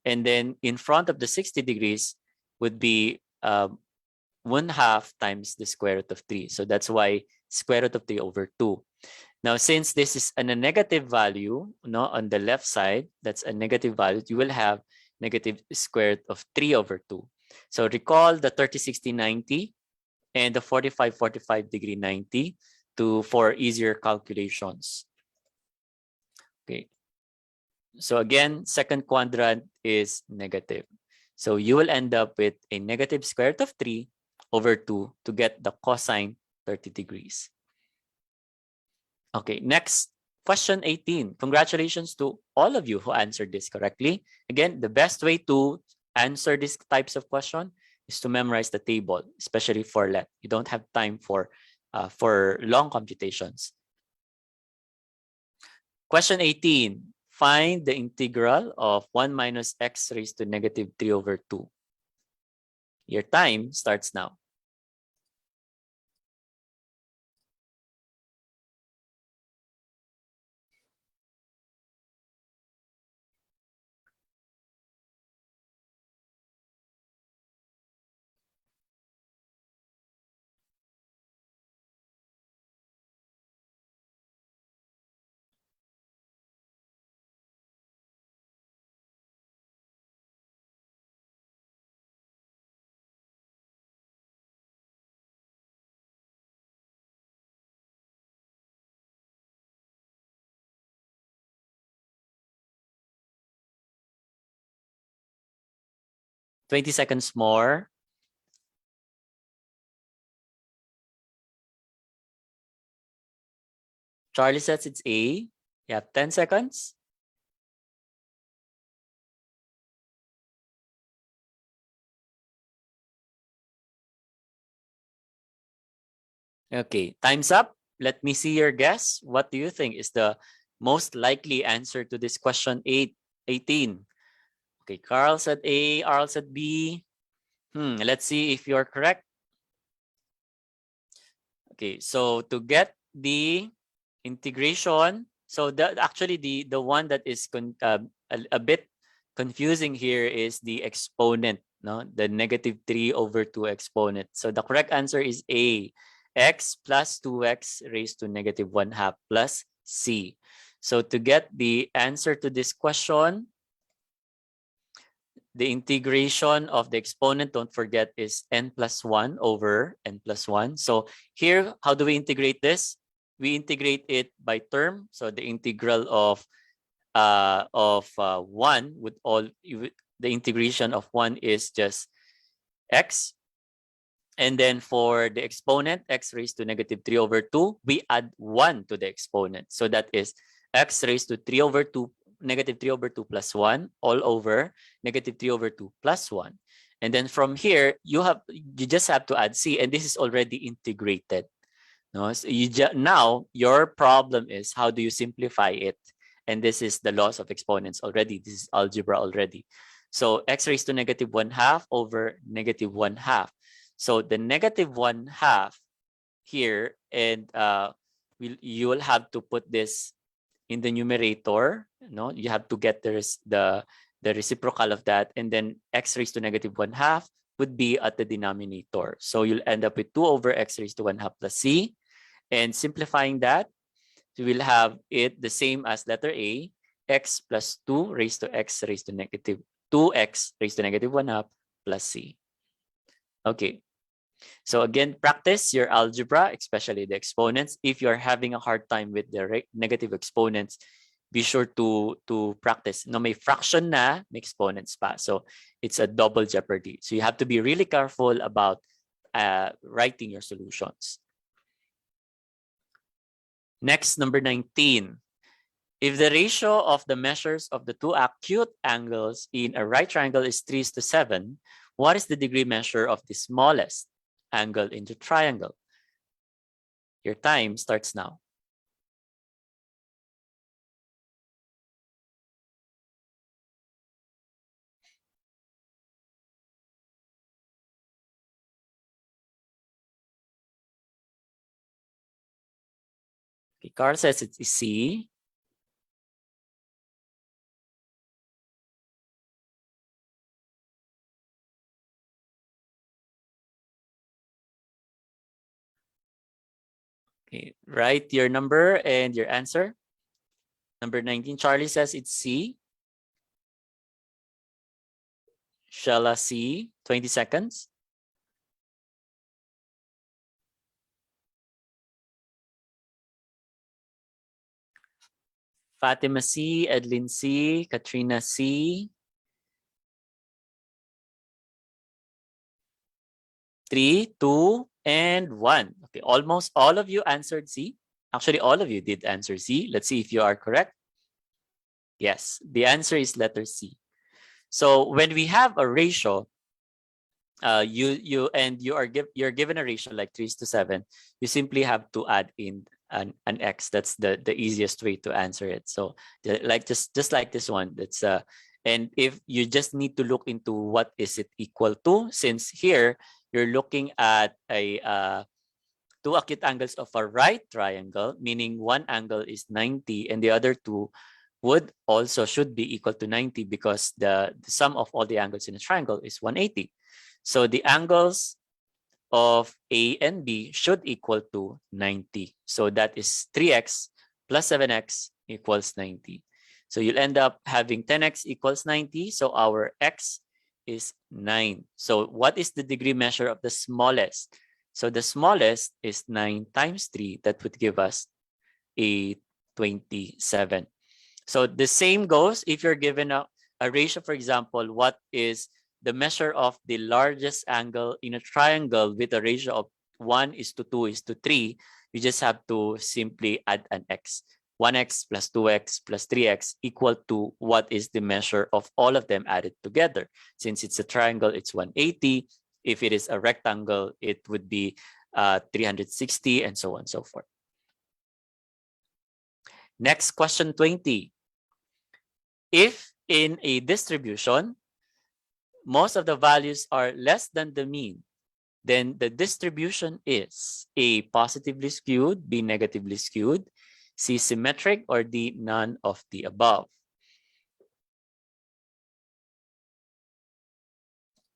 And then in front of the 60 degrees would be 1/2 times the square root of 3. So that's why square root of 3 over 2. Now, since this is a negative value, no, on the left side, that's a negative value, you will have negative square root of 3 over 2. So recall the 30, 60, 90 and the 45, 45 degree 90 for easier calculations. Okay. So again, second quadrant is negative. So you will end up with a negative square root of 3 over 2 to get the cosine 30 degrees. Okay, next, question 18. Congratulations to all of you who answered this correctly. Again, the best way to answer these types of question is to memorize the table, especially for let. You don't have time for long computations. Question 18. Find the integral of 1 minus x raised to negative 3 over 2. Your time starts now. Twenty seconds more. Charlie says it's A. You have 10 seconds. Okay, time's up. Let me see your guess. What do you think is the most likely answer to this question 18? Okay, Carl said A, Arl said B. Let's see if you're correct. Okay, so to get the integration, so actually the one that is a bit confusing here is the exponent, no, the -3/2 exponent. So the correct answer is A, x plus 2x raised to -1/2 plus C. So to get the answer to this question, the integration of the exponent, don't forget, is n+1 over n+1. So here, how do we integrate this? We integrate it by term. So the integral of 1 would the integration of 1 is just x. And then for the exponent, x raised to -3/2, we add 1 to the exponent. So that is x raised to -3/2 plus 1 all over -3/2 plus 1. And then from here, you just have to add c, and this is already integrated. No? So now your problem is how do you simplify it? And this is the laws of exponents already. This is algebra already. So x raised to -1/2 over -1/2. So the -1/2 here, and you will have to put this in the numerator. No, you have to get the reciprocal of that, and then x raised to -1/2 would be at the denominator. So you'll end up with 2 over x raised to 1/2 plus c. And simplifying that, we will have it the same as letter A, x plus 2 raised to x raised to -2x raised to -1/2 plus c. Okay. So again, practice your algebra, especially the exponents. If you're having a hard time with the negative exponents, be sure to practice. No, may fraction na, may exponents pa. So it's a double jeopardy. So you have to be really careful about writing your solutions. Next, number 19. If the ratio of the measures of the two acute angles in a right triangle is 3:7, what is the degree measure of the smallest angle in the triangle? Your time starts now. Okay, Carl says it's C. Okay, write your number and your answer. Number 19, Charlie says it's C. Shella C, 20 seconds. Fatima C, Edlin C, Katrina C. 3, 2, and 1. Okay, almost all of you answered C. Actually, all of you did answer C. Let's see if you are correct. Yes, the answer is letter C. So when we have a ratio, you're given a ratio like 3:7, you simply have to add in an x. That's the easiest way to answer it. So like just like this one, that's and if you just need to look into what is it equal to, since here you're looking at a two acute angles of a right triangle, meaning one angle is 90 and the other two should be equal to 90 because the sum of all the angles in a triangle is 180. So the angles of A and B should equal to 90. So that is 3x plus 7x equals 90. So you'll end up having 10x equals 90. So our x is 9. So what is the degree measure of the smallest? So the smallest is 9 times 3. That would give us a 27. So the same goes if you're given a ratio, for example, what is the measure of the largest angle in a triangle with a ratio of 1:2:3, you just have to simply add an x. 1x plus 2x plus 3x equal to what is the measure of all of them added together. Since it's a triangle, it's 180. If it is a rectangle, it would be 360, and so on and so forth. Next, question 20. If in a distribution, most of the values are less than the mean, then the distribution is A, positively skewed, B, negatively skewed, C, symmetric, or D, none of the above.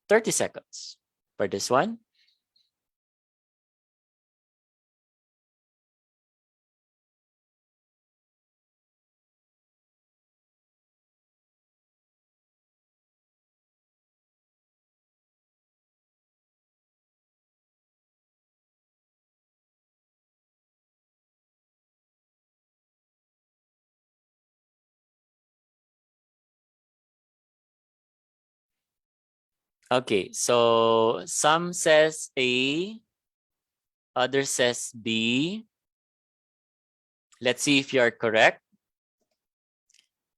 30 seconds for this one. Okay, so some says A, others says B. Let's see if you are correct.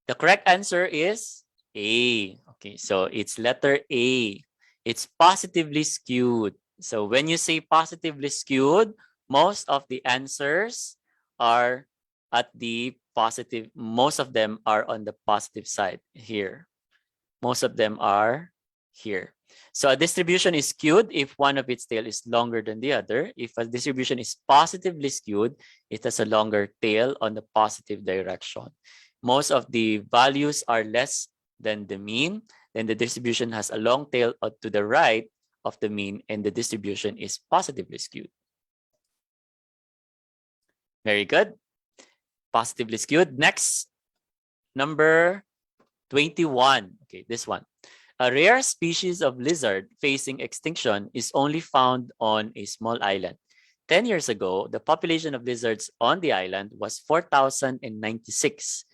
The correct answer is A. Okay, so it's letter A. It's positively skewed. So when you say positively skewed, most of the answers are at the positive. Most of them are on the positive side here. Most of them are here. So a distribution is skewed if one of its tail is longer than the other. If a distribution is positively skewed, it has a longer tail on the positive direction. Most of the values are less than the mean, then the distribution has a long tail to the right of the mean, and the distribution is positively skewed. Very good. Positively skewed. Next, number 21. Okay, this one. A rare species of lizard facing extinction is only found on a small island. 10 years ago, the population of lizards on the island was 4,096.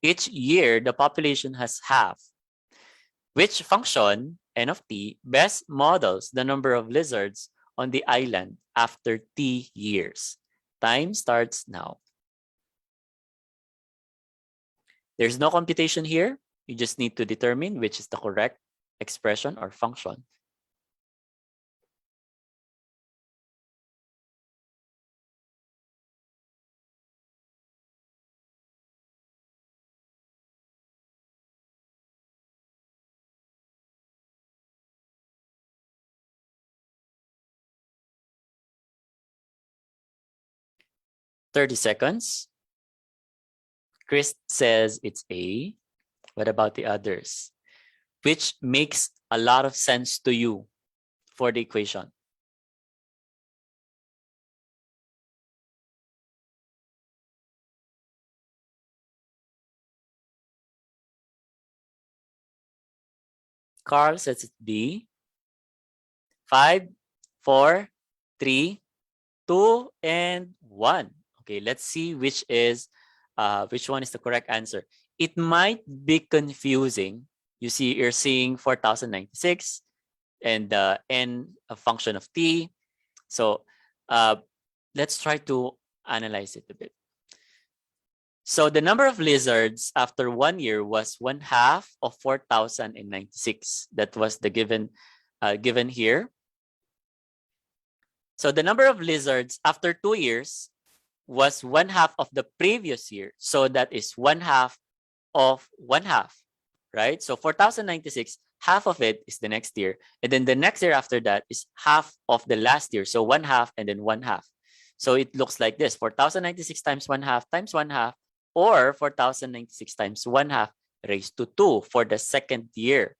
Each year, the population has halved. Which function, N of t, best models the number of lizards on the island after t years? Time starts now. There's no computation here. You just need to determine which is the correct expression or function. "30 seconds. Chris says it's A. What about the others? Which makes a lot of sense to you for the equation? Carl says it's B. 5, 4, 3, 2, and 1. Okay, let's see which one is the correct answer. It might be confusing. You see, you're seeing 4,096 and n a function of t. So let's try to analyze it a bit. So the number of lizards after 1 year was 1/2 of 4,096. That was the given here. So the number of lizards after 2 years was 1/2 of the previous year. So that is 1/2 of 1/2, right? So 4,096, half of it is the next year. And then the next year after that is half of the last year. So 1/2 and then 1/2. So it looks like this: 4,096 times 1/2 times 1/2, or 4,096 times 1/2 raised to 2 for the second year.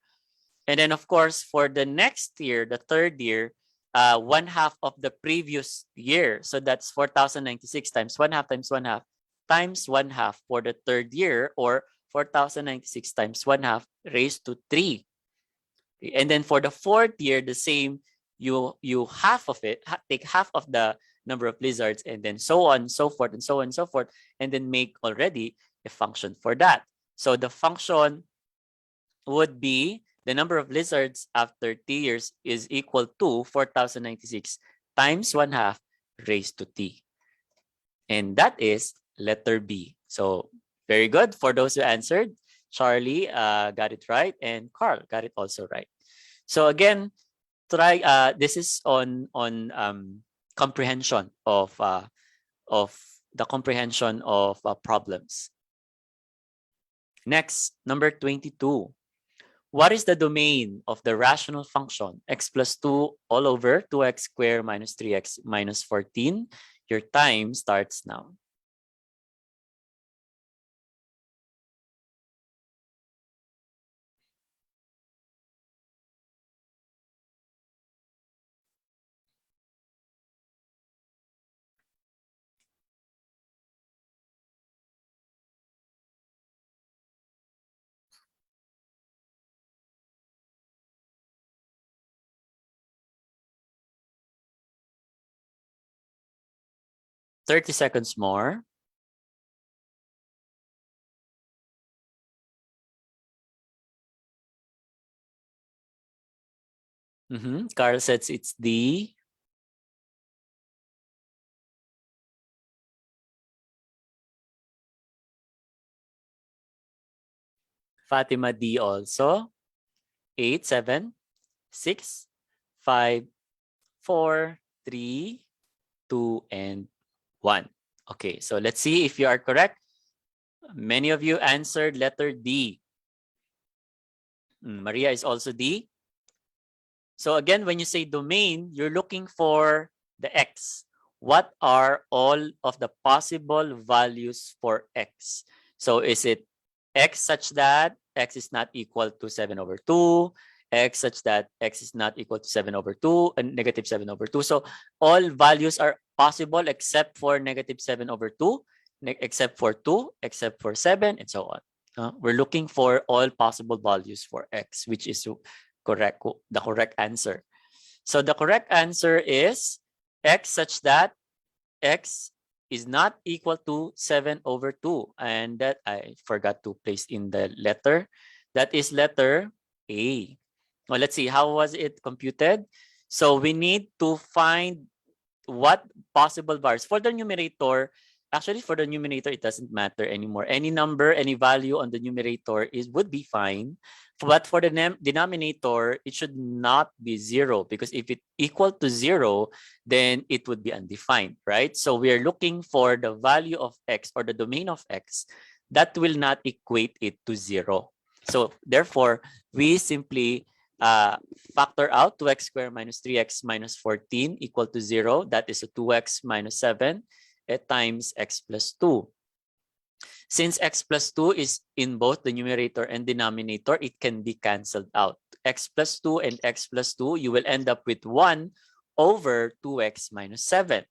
And then, of course, for the next year, the third year, 1/2 of the previous year. So that's 4,096 times 1/2 times 1/2 times 1/2 for the third year, or 4,096 times 1/2 raised to 3. And then for the fourth year, the same, you half of it, take half of the number of lizards, and then so on, so forth, and so on, and so forth, and then make already a function for that. So the function would be the number of lizards after t years is equal to 4,096 times 1/2 raised to t. And that is letter B. So very good for those who answered. Charlie got it right, and Carl got it also right. So again, try. This is on comprehension of the comprehension of problems. Next, number 22. What is the domain of the rational function x plus 2 all over 2x squared minus 3x minus 14? Your time starts now. Thirty seconds more. Carl says it's D. Fatima D also. 8, 7, 6, 5, 4, 3, 2, and 1. Okay, so let's see if you are correct. Many of you answered letter D. Maria is also D. So again, when you say domain, you're looking for the x. What are all of the possible values for x? So is it x such that x is not equal to 7 over 2, x such that x is not equal to 7 over 2, and negative 7 over 2. So all values are possible except for negative 7 over 2, except for 2, except for 7, and so on. We're looking for all possible values for x, which is correct, the correct answer. So the correct answer is x such that x is not equal to 7 over 2. And that I forgot to place in the letter. That is letter A. Well, let's see, how was it computed? So we need to find what possible values. For the numerator, actually for the numerator, it doesn't matter anymore. Any number, any value on the numerator would be fine. But for the denominator, it should not be 0, because if it equal to 0, then it would be undefined, right? So we are looking for the value of x, or the domain of x, that will not equate it to 0. So therefore, we simply factor out 2x squared minus 3x minus 14 equal to 0. That is a 2x minus 7 times x plus 2. Since x plus 2 is in both the numerator and denominator, it can be canceled out. X plus 2 and x plus 2, you will end up with 1 over 2x minus 7.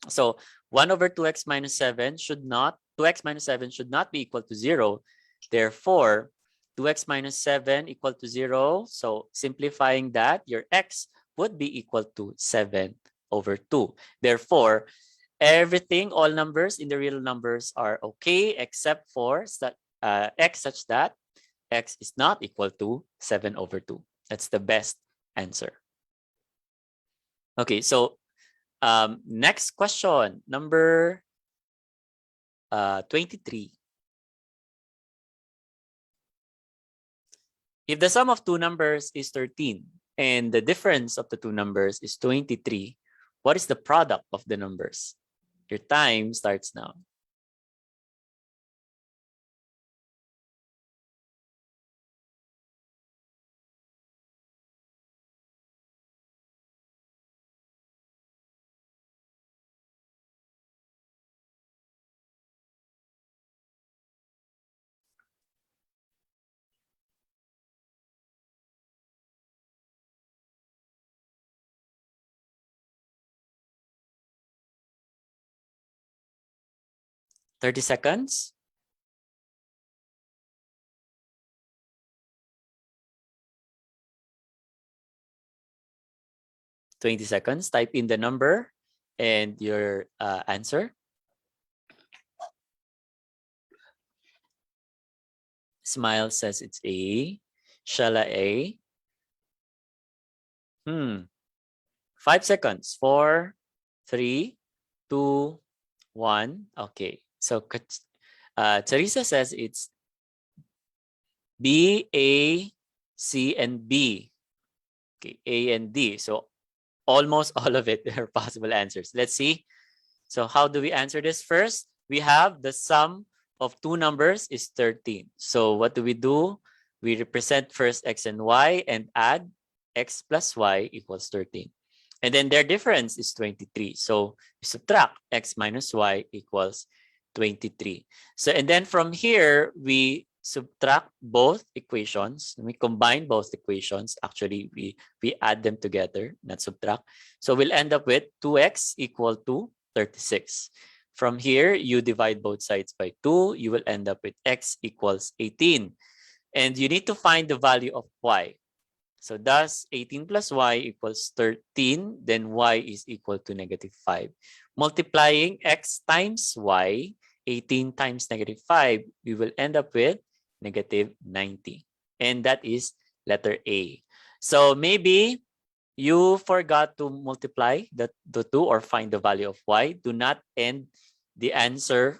So 1 over 2x minus 7 should not, 2x minus 7 should not be equal to 0. Therefore, 2x minus 7 equal to 0. So simplifying that, your x would be equal to 7 over 2. Therefore, everything, all numbers in the real numbers are okay, except for x such that x is not equal to 7 over 2. That's the best answer. Okay, so next question, number 23. If the sum of two numbers is 13 and the difference of the two numbers is 23, what is the product of the numbers? Your time starts now. Thirty seconds. 20 seconds. Type in the number and your answer. Smile says it's A. Shala A. 5 seconds. 4, 3, 2, 1. Okay. So Teresa says it's B, A, C, and B. Okay, A and D. So almost all of it are possible answers. Let's see. So how do we answer this? First, we have the sum of two numbers is 13. So what do? We represent first x and y and add x plus y equals 13. And then their difference is 23. So we subtract x minus y equals 23. So and then from here, we subtract both equations. We combine both equations. Actually, we add them together, not subtract. So we'll end up with 2x equal to 36. From here, you divide both sides by 2. You will end up with x equals 18. And you need to find the value of y. So thus, 18 plus y equals 13. Then y is equal to negative 5. Multiplying x times y, 18 times negative 5, we will end up with negative 90. And that is letter A. So maybe you forgot to multiply the two or find the value of y. Do not end the answer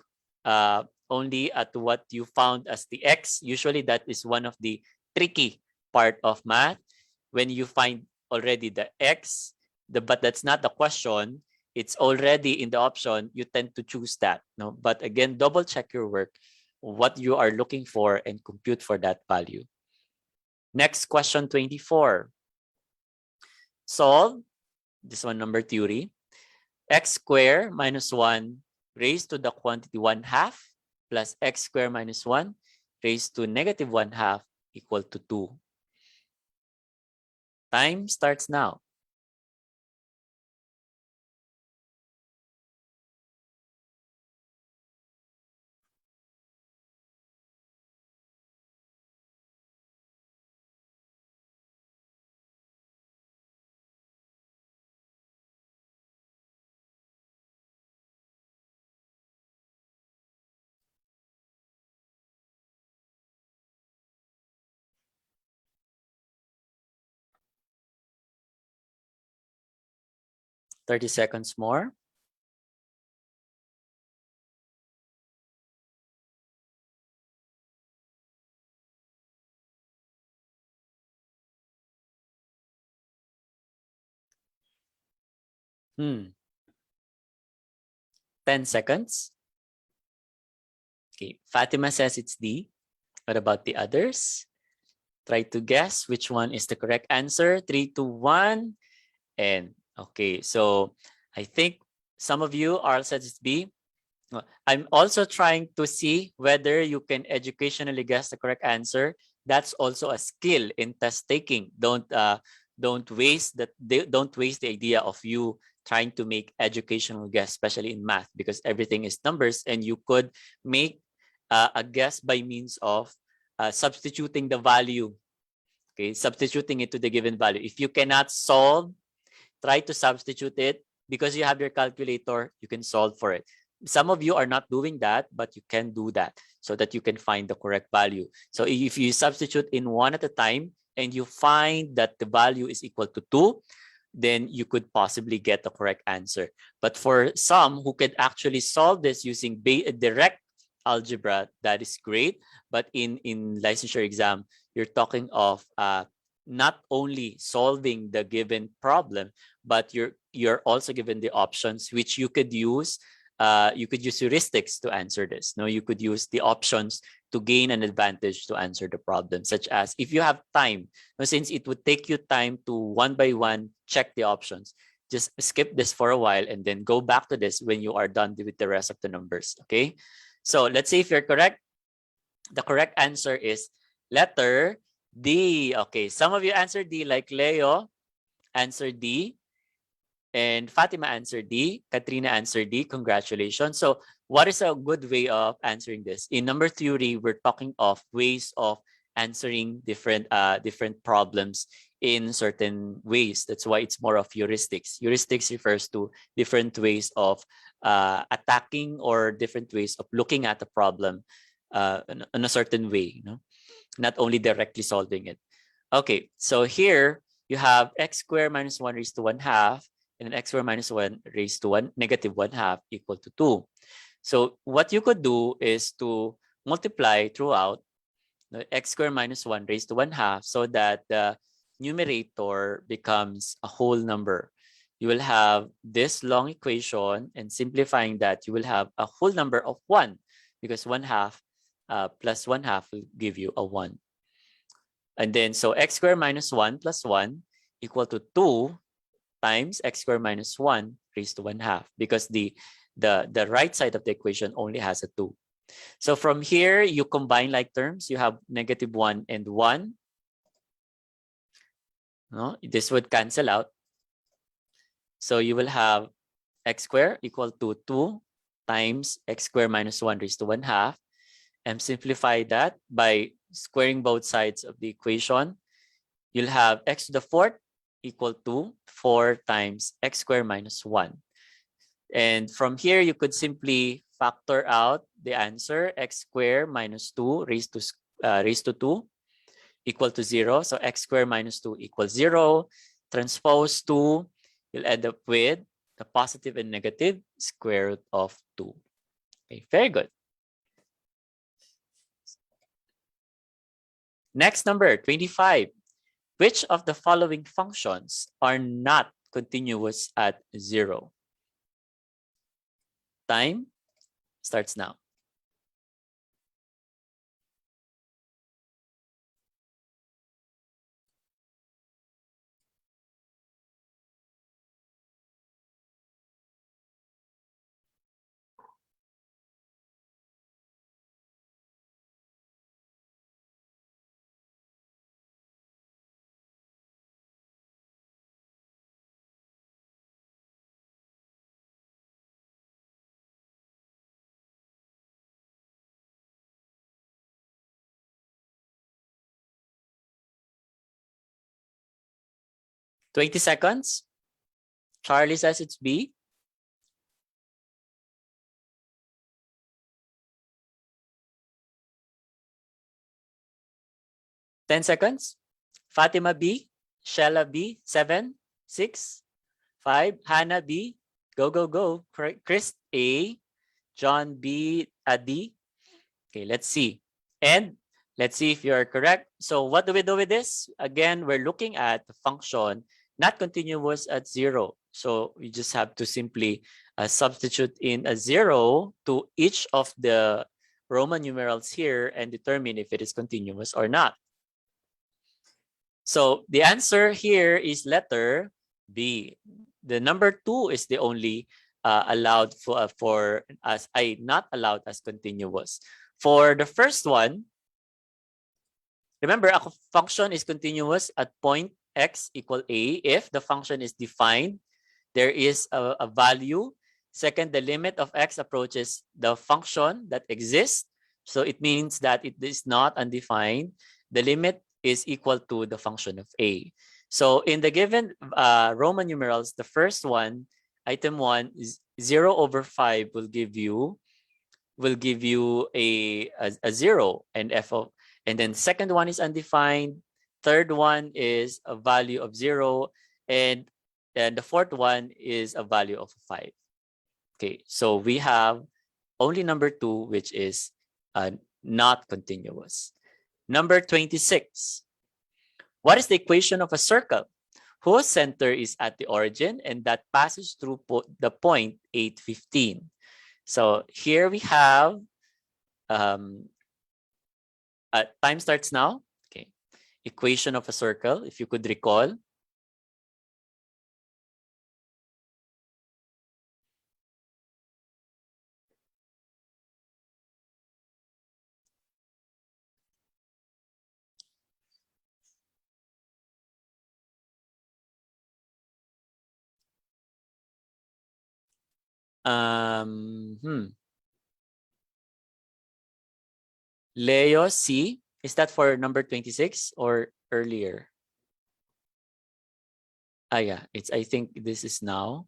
only at what you found as the x. Usually that is one of the tricky part of math. When you find already the x, but that's not the question, it's already in the option, you tend to choose that. No? But again, double check your work, what you are looking for, and compute for that value. Next, question 24. Solve this one number theory. X squared minus 1 raised to the quantity 1/2 plus x squared minus 1 raised to negative 1/2 equal to 2. Time starts now. Thirty seconds more. Hmm. 10 seconds. Okay. Fatima says it's D. What about the others? Try to guess which one is the correct answer. 3, 2, 1. And okay, so I think some of you are said it's B. I'm also trying to see whether you can educationally guess the correct answer. That's also a skill in test taking. Don't waste the idea of you trying to make educational guess, especially in math, because everything is numbers, and you could make a guess by means of substituting the value. Okay, substituting it to the given value. If you cannot solve, try to substitute it. Because you have your calculator, you can solve for it. Some of you are not doing that, but you can do that so that you can find the correct value. So if you substitute in one at a time and you find that the value is equal to 2, then you could possibly get the correct answer. But for some who could actually solve this using direct algebra, that is great. But in licensure exam, you're talking of not only solving the given problem, but you're also given the options which you could use. You could use heuristics to answer this. No, you could use the options to gain an advantage to answer the problem, such as if you have time. No, since it would take you time to one by one check the options, just skip this for a while and then go back to this when you are done with the rest of the numbers. Okay, so let's say if you're correct. The correct answer is letter D. Okay, some of you answered D, like Leo answered D, and Fatima answered D, Katrina answered D. Congratulations. So what is a good way of answering this? In number theory, we're talking of ways of answering different problems in certain ways. That's why it's more of heuristics. Heuristics refers to different ways of attacking or different ways of looking at the problem in a certain way, you know? Not only directly solving it. Okay, so here you have x squared minus 1 raised to 1/2 and then x squared minus 1 raised to 1 negative 1/2 equal to 2. So what you could do is to multiply throughout the x squared minus 1 raised to 1/2 so that the numerator becomes a whole number. You will have this long equation, and simplifying that, you will have a whole number of 1 because 1/2 plus 1/2 will give you a 1. And then so x squared minus 1 plus 1 equal to 2 times x squared minus 1 raised to 1/2 because the right side of the equation only has a 2. So from here, you combine like terms. You have negative 1 and 1. No? This would cancel out. So you will have x squared equal to 2 times x squared minus 1 raised to 1/2. And simplify that by squaring both sides of the equation. You'll have x to the 4th equal to 4 times x squared minus 1. And from here, you could simply factor out the answer, x squared minus 2 raised to 2 equal to 0. So x squared minus 2 equals 0. Transpose 2, you'll end up with the positive and negative square root of 2. Okay, very good. Next number, 25. Which of the following functions are not continuous at 0? Time starts now. $20 seconds. Charlie says it's B. 10 seconds. Fatima B. Shella B. 7, 6, 5. Hannah B. Go, go, go. Chris A. John B. D. Okay, let's see. And let's see if you're correct. So what do we do with this? Again, we're looking at the function not continuous at 0. So we just have to simply substitute in a 0 to each of the Roman numerals here and determine if it is continuous or not. So the answer here is letter B. The number 2 is the only allowed for as not allowed as continuous. For the first one, remember, a function is continuous at point x equal a if the function is defined, there is a value. Second, the limit of x approaches the function that exists. So it means that it is not undefined. The limit is equal to the function of a. So in the given Roman numerals, the first one, item 1, is 0/5 will give you a 0 and and then second one is undefined, third one is a value of 0, and the fourth one is a value of 5. Okay, so we have only number 2, which is not continuous. Number 26. What is the equation of a circle whose center is at the origin and that passes through the point 8, 15? So here we have time starts now. Okay, equation of a circle, if you could recall. Leo C. Is that for number 26 or earlier? Yeah, I think this is now.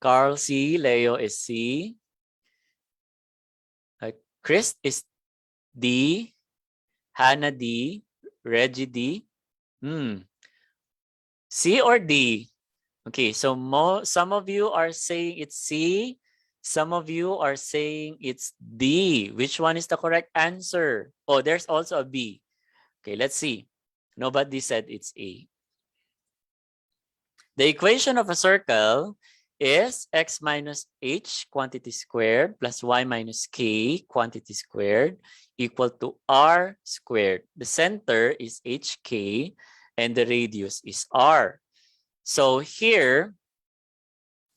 Carl C. Leo is C. Chris is D. Hannah D. Reggie D. C or D? Okay, so some of you are saying it's C. Some of you are saying it's D. Which one is the correct answer? Oh, there's also a B. Okay, let's see. Nobody said it's A. The equation of a circle is x minus h quantity squared plus y minus k quantity squared equal to r squared. The center is hk and the radius is r. So here,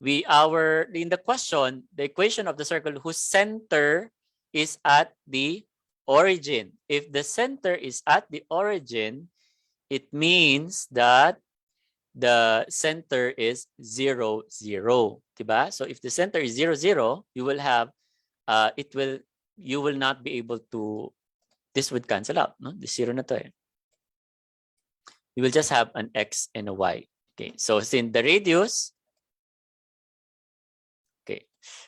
in the question, the equation of the circle whose center is at the origin. If the center is at the origin, it means that the center is 0, 0. Diba? So if the center is 0, 0, you will have, you will not be able to, this would cancel out. No? The 0 na to eh. You will just have an x and a y. Okay, so since the radius, okay,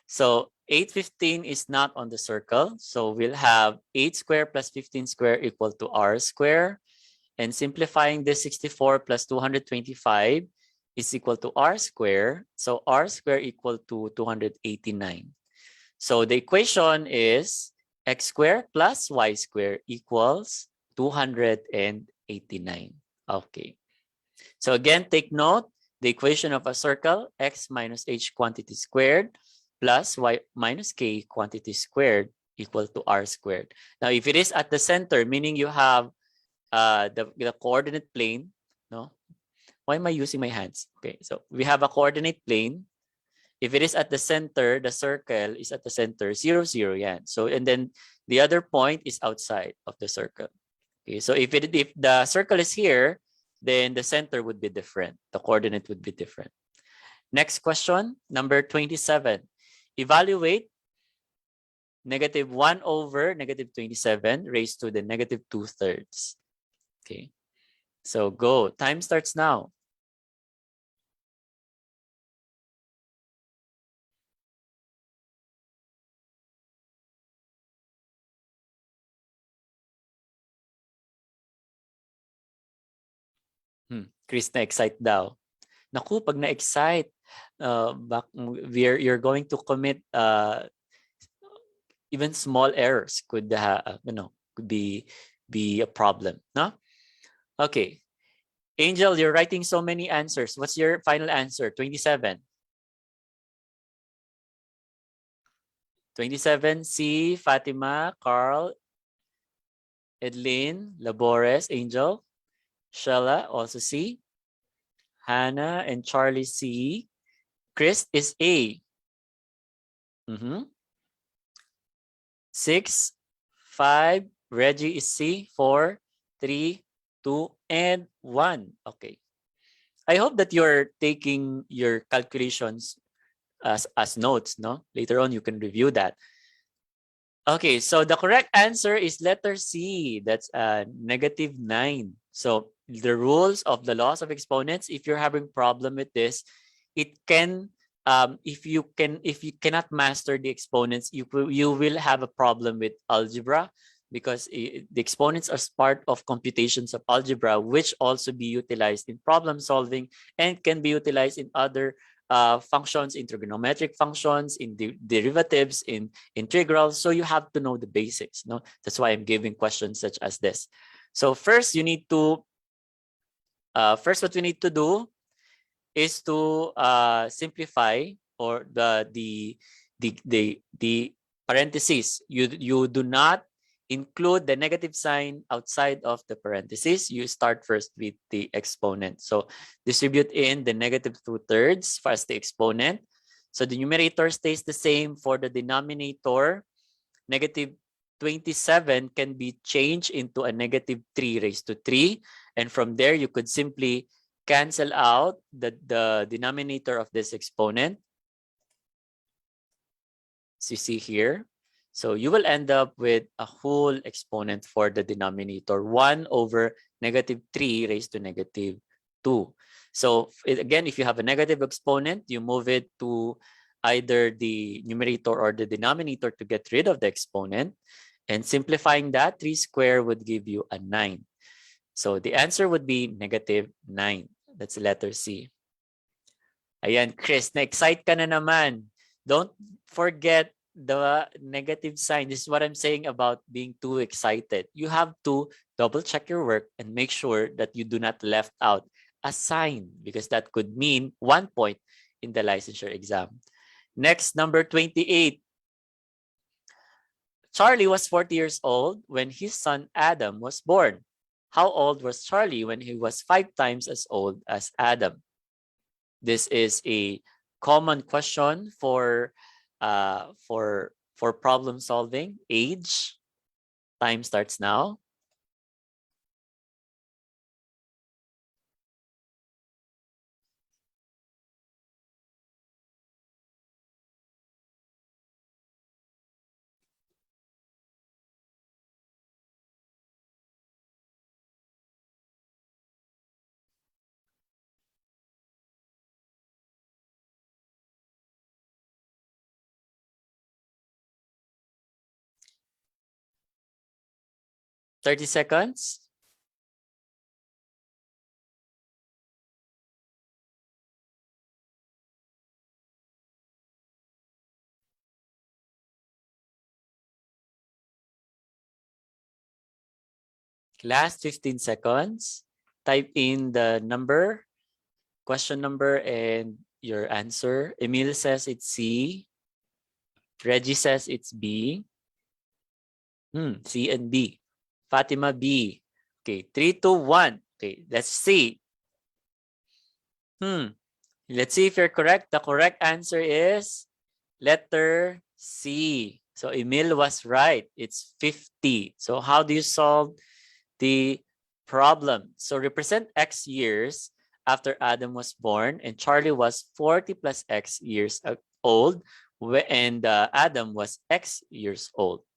so 8, 15 is not on the circle. So we'll have 8 squared plus 15 squared equal to r squared. And simplifying this, 64 plus 225 is equal to r squared. So r squared equal to 289. So the equation is x squared plus y squared equals 289. Okay. So again, take note, the equation of a circle, x minus h quantity squared plus y minus k quantity squared equal to r squared. Now, if it is at the center, meaning you have the coordinate plane, no? Why am I using my hands? Okay, so we have a coordinate plane. If it is at the center, the circle is at the center, 0, 0, yan. So, and then the other point is outside of the circle. Okay, so if the circle is here, then the center would be different. The coordinate would be different. Next question, number 27. Evaluate -1 over -27 raised to the -2/3. Okay, so go. Time starts now. Chris, na-excite daw. Naku, pag na-excite, you're going to commit even small errors could could be a problem, no? Okay. Angel, you're writing so many answers. What's your final answer? 27. 27, C, Fatima, Carl, Edlin, Labores, Angel, Shella, also C, Hannah and Charlie, C. Chris is A. 6, 5, Reggie is C, 4, 3, 2, and 1. Okay. I hope that you're taking your calculations as notes, no? Later on, you can review that. Okay, so the correct answer is letter C. That's -9. So the rules of the laws of exponents, if you're having problem with this, it can, if you cannot master the exponents, you will have a problem with algebra, because the exponents are part of computations of algebra, which also be utilized in problem solving and can be utilized in other functions, in trigonometric functions, in derivatives, in integrals. So you have to know the basics. No, that's why I'm giving questions such as this. So first, you need to what we need to do is to simplify, or the parentheses. You do not include the negative sign outside of the parentheses. You start first with the exponent. So distribute in the -2/3 as the exponent. So the numerator stays the same. For the denominator, -27 can be changed into a -3 raised to 3. And from there, you could simply cancel out the denominator of this exponent. As you see here. So you will end up with a whole exponent for the denominator, 1 over -3 raised to -2. So again, if you have a negative exponent, you move it to either the numerator or the denominator to get rid of the exponent. And simplifying that, 3 squared would give you a 9. So the answer would be -9. That's letter C. Ayan, Chris, na-excite ka na naman. Don't forget the negative sign. This is what I'm saying about being too excited. You have to double check your work and make sure that you do not left out a sign, because that could mean 1 point in the licensure exam. Next, number 28. Charlie was 40 years old when his son Adam was born. How old was Charlie when he was 5 times as old as Adam? This is a common question for problem solving. Age. Time starts now. Thirty seconds. Last 15 seconds. Type in the number, question number, and your answer. Emil says it's C. Reggie says it's B. C and B. Fatima B. Okay, 3, 2, 1. Okay, let's see. Let's see if you're correct. The correct answer is letter C. So Emil was right. It's 50. So how do you solve the problem? So represent X years after Adam was born, and Charlie was 40 plus X years old, and Adam was X years old.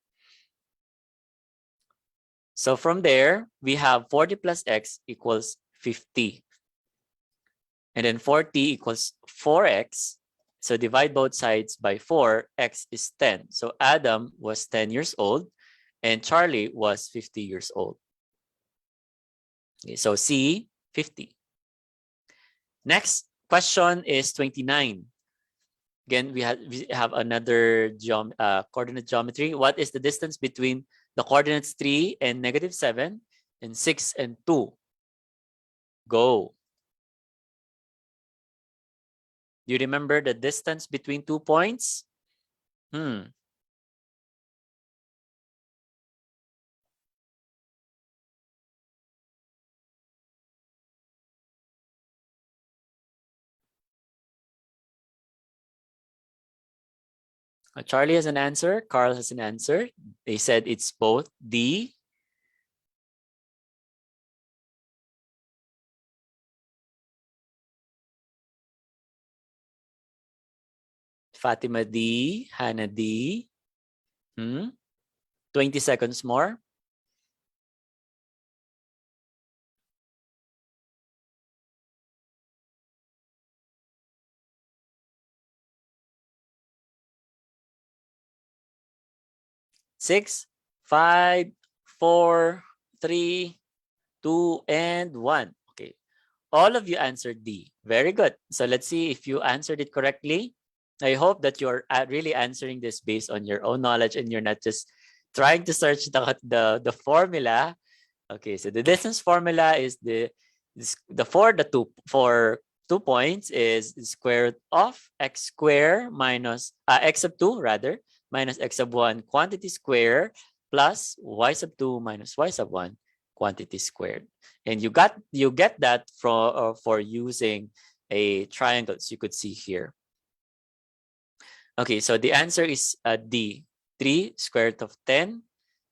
So from there, we have 40 plus X equals 50. And then 40 equals 4X. So divide both sides by 4, X is 10. So Adam was 10 years old and Charlie was 50 years old. Okay, so C, 50. Next question is 29. Again, we have another coordinate geometry. What is the distance between the coordinates 3 and -7 and 6 and 2? Go. Do you remember the distance between 2 points? Charlie has an answer. Carl has an answer. They said it's both D. Fatima D. Hannah D. 20 seconds more. Six, 5, 4, 3, 2, and 1. Okay. All of you answered D. Very good. So let's see if you answered it correctly. I hope that you're really answering this based on your own knowledge and you're not just trying to search the formula. Okay, so the distance formula is for 2 points is the square root of x square minus x sub 2 rather minus x sub 1 quantity square plus y sub 2 minus y sub 1 quantity squared. And you get that for using a triangle, so you could see here. Okay, so the answer is D, 3 square root of 10.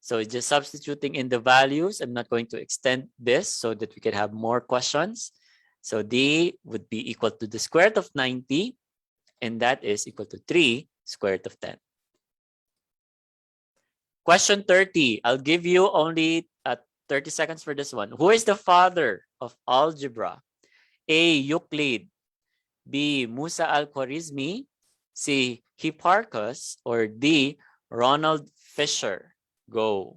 So just substituting in the values. I'm not going to extend this so that we can have more questions. So D would be equal to the square root of 90, and that is equal to 3 square root of 10. Question 30. I'll give you only 30 seconds for this one. Who is the father of algebra? A. Euclid. B. Musa al-Khwarizmi. C. Hipparchus. Or D. Ronald Fisher. Go.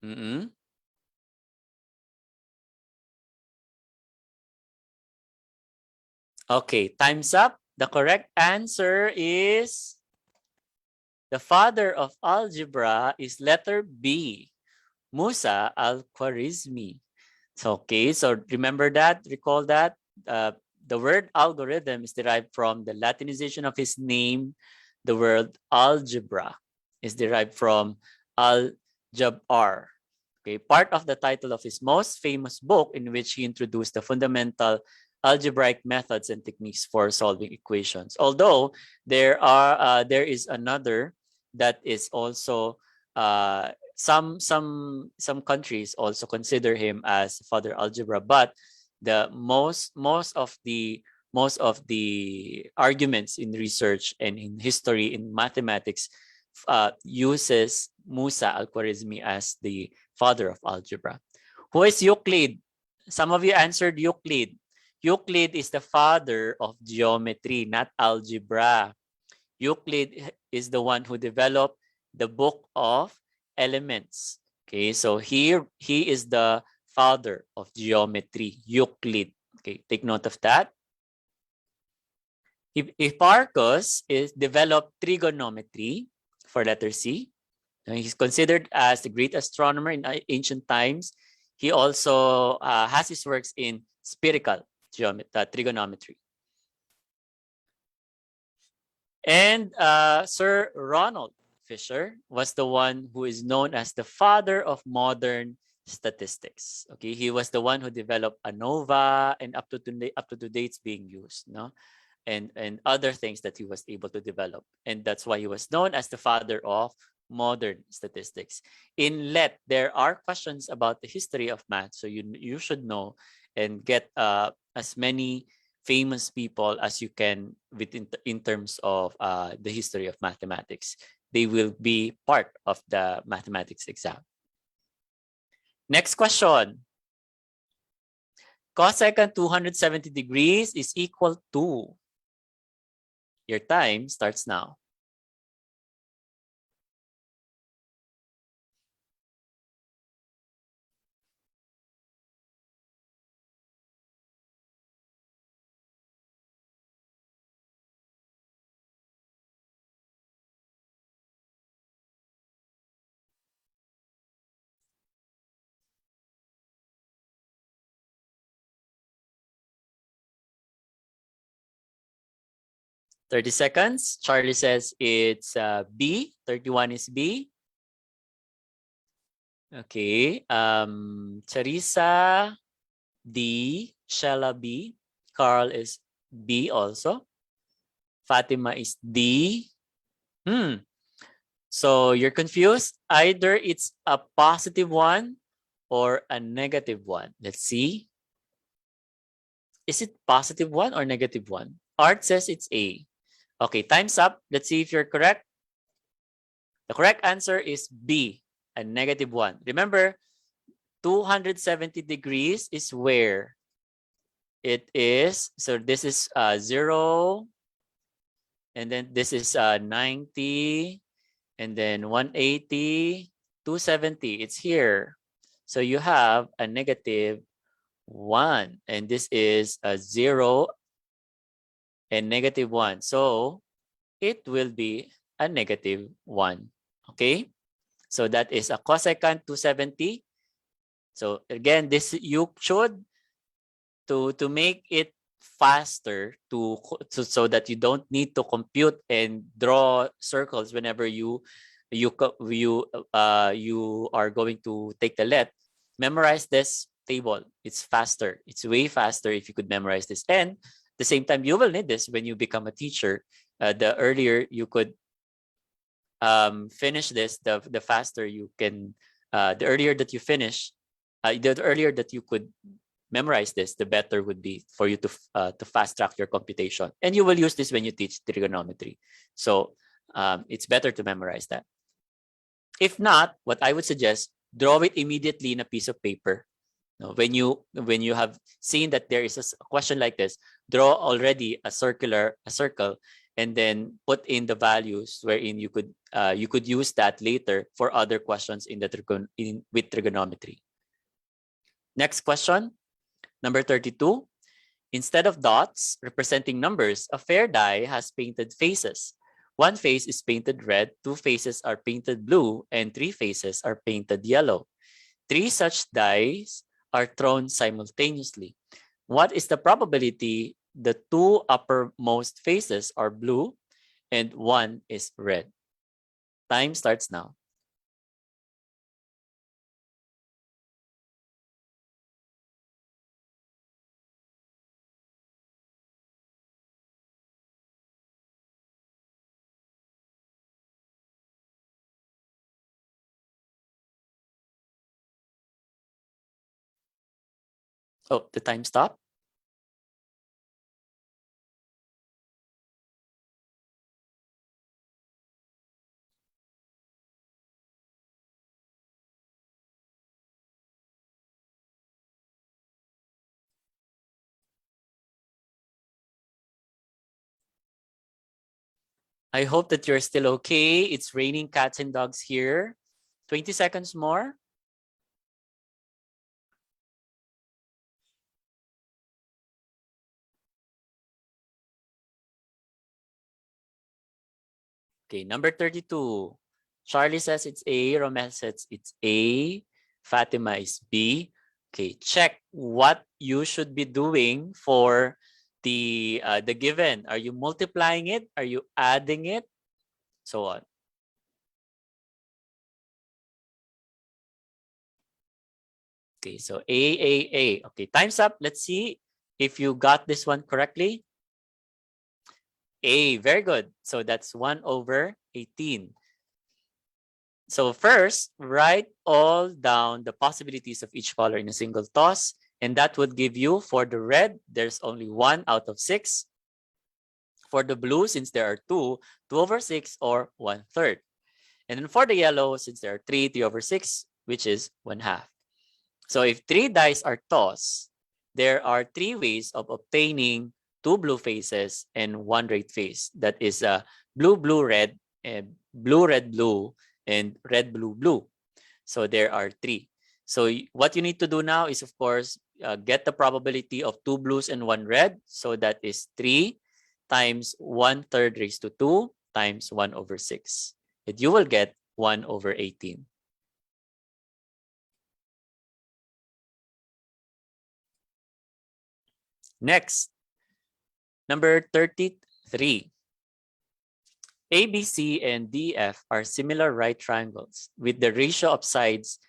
Mm-mm. Okay, time's up. The correct answer is the father of algebra is letter B, Musa al-Khwarizmi. So, okay, so remember that, recall that. The word algorithm is derived from the Latinization of his name. The word algebra is derived from al-Jabr. Okay, part of the title of his most famous book, in which he introduced the fundamental algebraic methods and techniques for solving equations. Although there is another that is also some countries also consider him as father algebra, but the most of the arguments in research and in history in mathematics uses Musa al-Khwarizmi as the father of algebra. Who is Euclid? Some of you answered Euclid. Euclid is the father of geometry, not algebra. Euclid is the one who developed the book of elements. Okay, so here he is the father of geometry, Euclid. Okay, take note of that. Hipparchus is developed trigonometry for letter C. He's considered as the great astronomer in ancient times. He also has his works in spherical trigonometry. And Sir Ronald Fisher was the one who is known as the father of modern statistics. Okay, he was the one who developed ANOVA and up to today it's being used, no? And other things that he was able to develop. And that's why he was known as the father of modern statistics. In LET, there are questions about the history of math, so you should know and get as many famous people as you can within in terms of the history of mathematics. They will be part of the mathematics exam. Next question. Cosecant 270 degrees is equal to. Your time starts now. Thirty seconds. Charlie says it's B. 31 is B. Okay. Charissa, D. Shella, B. Carl is B also. Fatima is D. So you're confused? Either it's a positive one or a negative one. Let's see. Is it positive one or negative one? Art says it's A. Okay, time's up. Let's see if you're correct. The correct answer is B, a negative one. Remember, 270 degrees is where it is. So this is 0. And then this is 90. And then 180, 270. It's here. So you have a negative 1. And this is a 0 and negative 1. So it will be a negative 1. Okay? So that is a cosecant 270. So again, this you should to make it faster so that you don't need to compute and draw circles whenever you are going to take the let. Memorize this table. It's faster. It's way faster if you could memorize this. And at the same time, you will need this when you become a teacher. The earlier you could finish this, the faster you can. The earlier that you finish, the earlier that you could memorize this, the better would be for you to fast track your computation. And you will use this when you teach trigonometry. So it's better to memorize that. If not, what I would suggest, draw it immediately in a piece of paper. Now, when you have seen that there is a question like this, draw already a circle and then put in the values wherein you could use that later for other questions in the with trigonometry. Next question, number 32. Instead of dots representing numbers, a fair die has painted faces. One face is painted red, two faces are painted blue, and three faces are painted yellow. Three such dice are thrown simultaneously. What is the probability the two uppermost faces are blue and one is red? Time starts now. Oh, the time stopped. I hope that you're still okay. It's raining cats and dogs here. 20 seconds more. Okay, number 32. Charlie says it's A. Romel says it's A. Fatima is B. Okay, check what you should be doing for the given. Are you multiplying it? Are you adding it? So on. Okay, so A. Okay, time's up. Let's see if you got this one correctly. A, very good. So that's 1/18. So first, write all down the possibilities of each color in a single toss. And that would give you, for the red, there's only 1 out of 6. For the blue, since there are 2, 2/6 or 1/3. And then for the yellow, since there are 3, 3/6, which is 1/2. So if 3 dice are tossed, there are 3 ways of obtaining 2 blue faces and 1 red face. That is blue, blue, red, and blue, red, blue, and red, blue, blue. So there are 3. So what you need to do now is, of course, get the probability of 2 blues and 1 red. So that is 3 times 1/3 raised to 2 times 1/6. And you will get 1/18. Next, number 33. ABC and DF are similar right triangles with the ratio of sides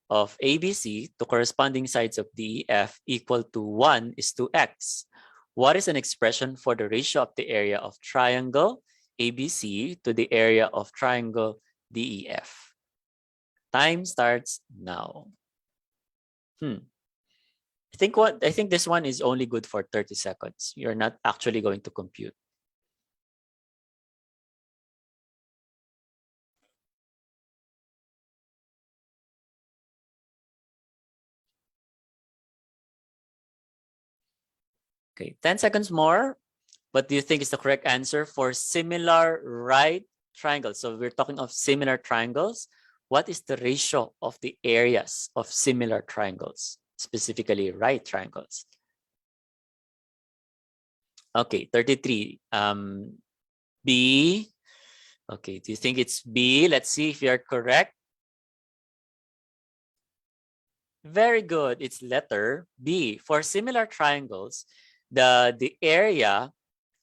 of ABC to corresponding sides of DEF equal to 1:x. What is an expression for the ratio of the area of triangle ABC to the area of triangle DEF? Time starts now. I think this one is only good for 30 seconds. You're not actually going to compute. Okay, 10 seconds more. What do you think is the correct answer for similar right triangles? So we're talking of similar triangles. What is the ratio of the areas of similar triangles, specifically right triangles? Okay, 33. B. Okay, do you think it's B? Let's see if you're correct. Very good. It's letter B. For similar triangles, the area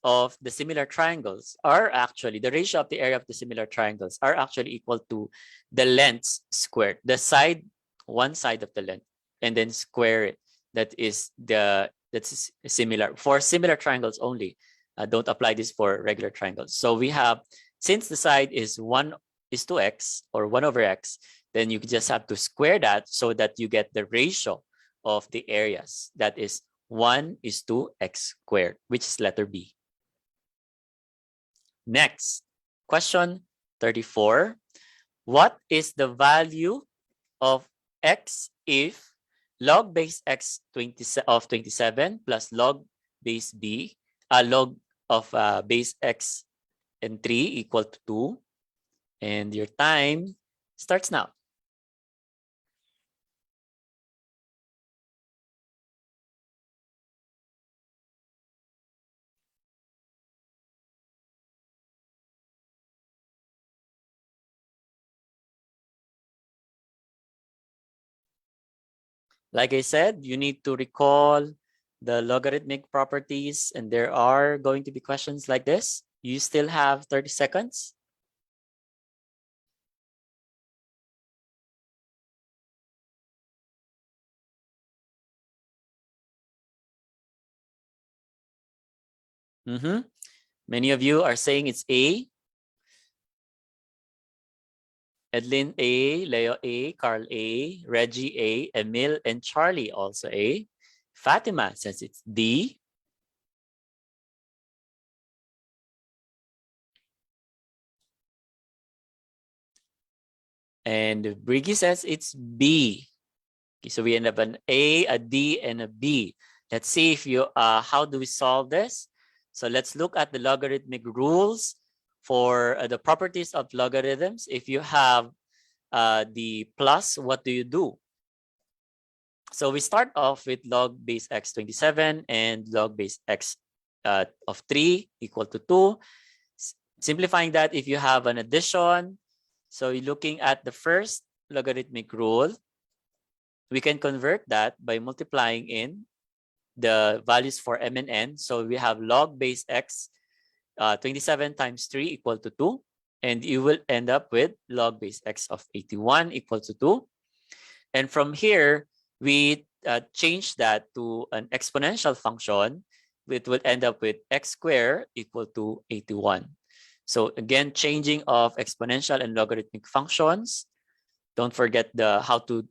of the similar triangles are actually, the ratio of the area of the similar triangles are actually equal to the lengths squared. The side, one side of the length, and then square it. That's similar. For similar triangles only. Don't apply this for regular triangles. So we have, since the side is 1:x or 1/x, then you just have to square that so that you get the ratio of the areas. That is 1:x squared, which is letter B. Next, question 34. What is the value of x if log base x of 27 plus log base b, log of base x and 3 equal to 2. And your time starts now. Like I said, you need to recall the logarithmic properties, and there are going to be questions like this. You still have 30 seconds. Many of you are saying it's A. Edlin A, Leo A, Carl A, Reggie A, Emil and Charlie also A. Fatima says it's D. And Briggy says it's B. Okay, so we end up an A, a D, and a B. Let's see if you how do we solve this? So let's look at the logarithmic rules for the properties of logarithms. If you have the plus, what do you do? So we start off with log base x 27 and log base x of 3 equal to 2. Simplifying that, if you have an addition, so you're looking at the first logarithmic rule, we can convert that by multiplying in the values for m and n. So we have log base x 27 times 3 equal to 2. And you will end up with log base x of 81 equal to 2. And from here, we change that to an exponential function. It will end up with x squared equal to 81. So again, changing of exponential and logarithmic functions. Don't forget the how to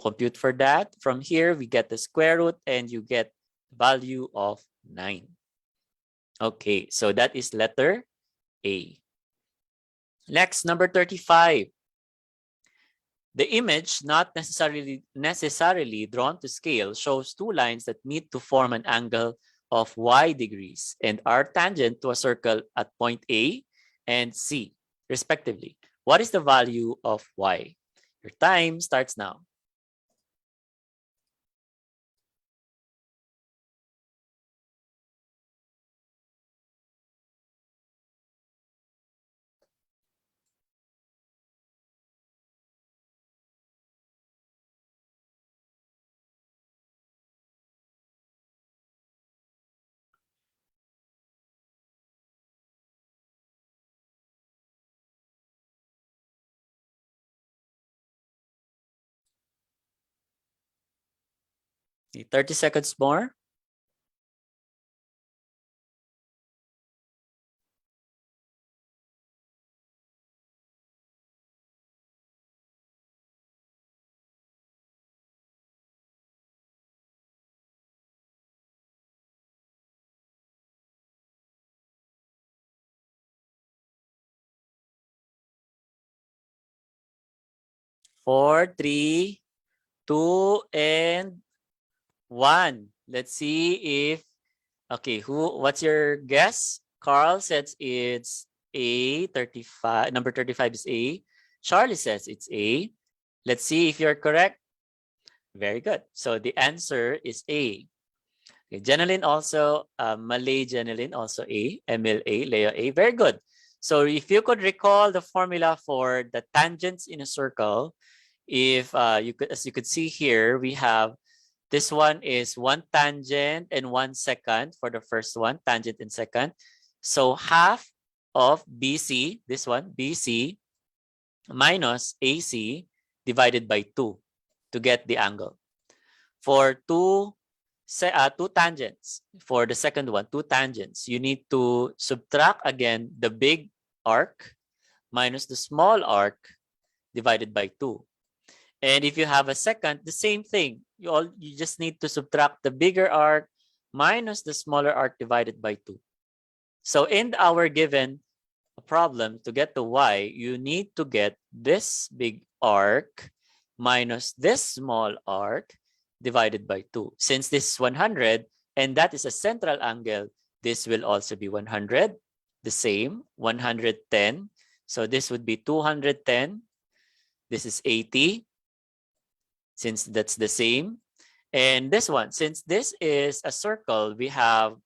compute for that. From here, we get the square root and you get value of 9. Okay, so that is letter A. Next, number 35. The image, not necessarily drawn to scale, shows two lines that meet to form an angle of y degrees and are tangent to a circle at point A and C, respectively. What is the value of y? Your time starts now. Okay, 30 seconds more. Four, three, two, and 1. Let's see if, okay, what's your guess? Carl says it's A, 35. Number 35 is A. Charlie says it's A. Let's see if you're correct. Very good. So the answer is A. Okay, Jeneline also, Malay Jeneline also A, Emil A, Leo A. Very good. So if you could recall the formula for the tangents in a circle, if you could, as you could see here, we have this one is 1 tangent and 1 second for the first one, tangent and second. So half of BC, this one, BC minus AC divided by 2 to get the angle. For two tangents, for the second one, 2 tangents, you need to subtract again the big arc minus the small arc divided by 2. And if you have a second, the same thing. You just need to subtract the bigger arc minus the smaller arc divided by 2. So in our given problem, to get the y, you need to get this big arc minus this small arc divided by 2. Since this is 100 and that is a central angle, this will also be 100. the same, 110. So this would be 210. This is 80, since that's the same. And this one, since this is a circle, we have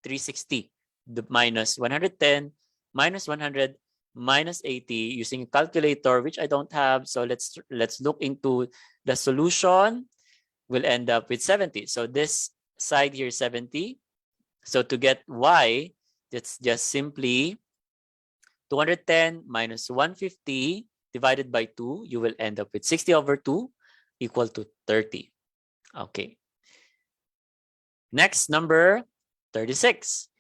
360. The minus 110, minus 100, minus 80 using a calculator, which I don't have. So let's look into the solution. We'll end up with 70. So this side here is 70. So to get y, it's just simply 210 minus 150 divided by 2. You will end up with 60 over 2 equal to 30. Okay. Next, number 36.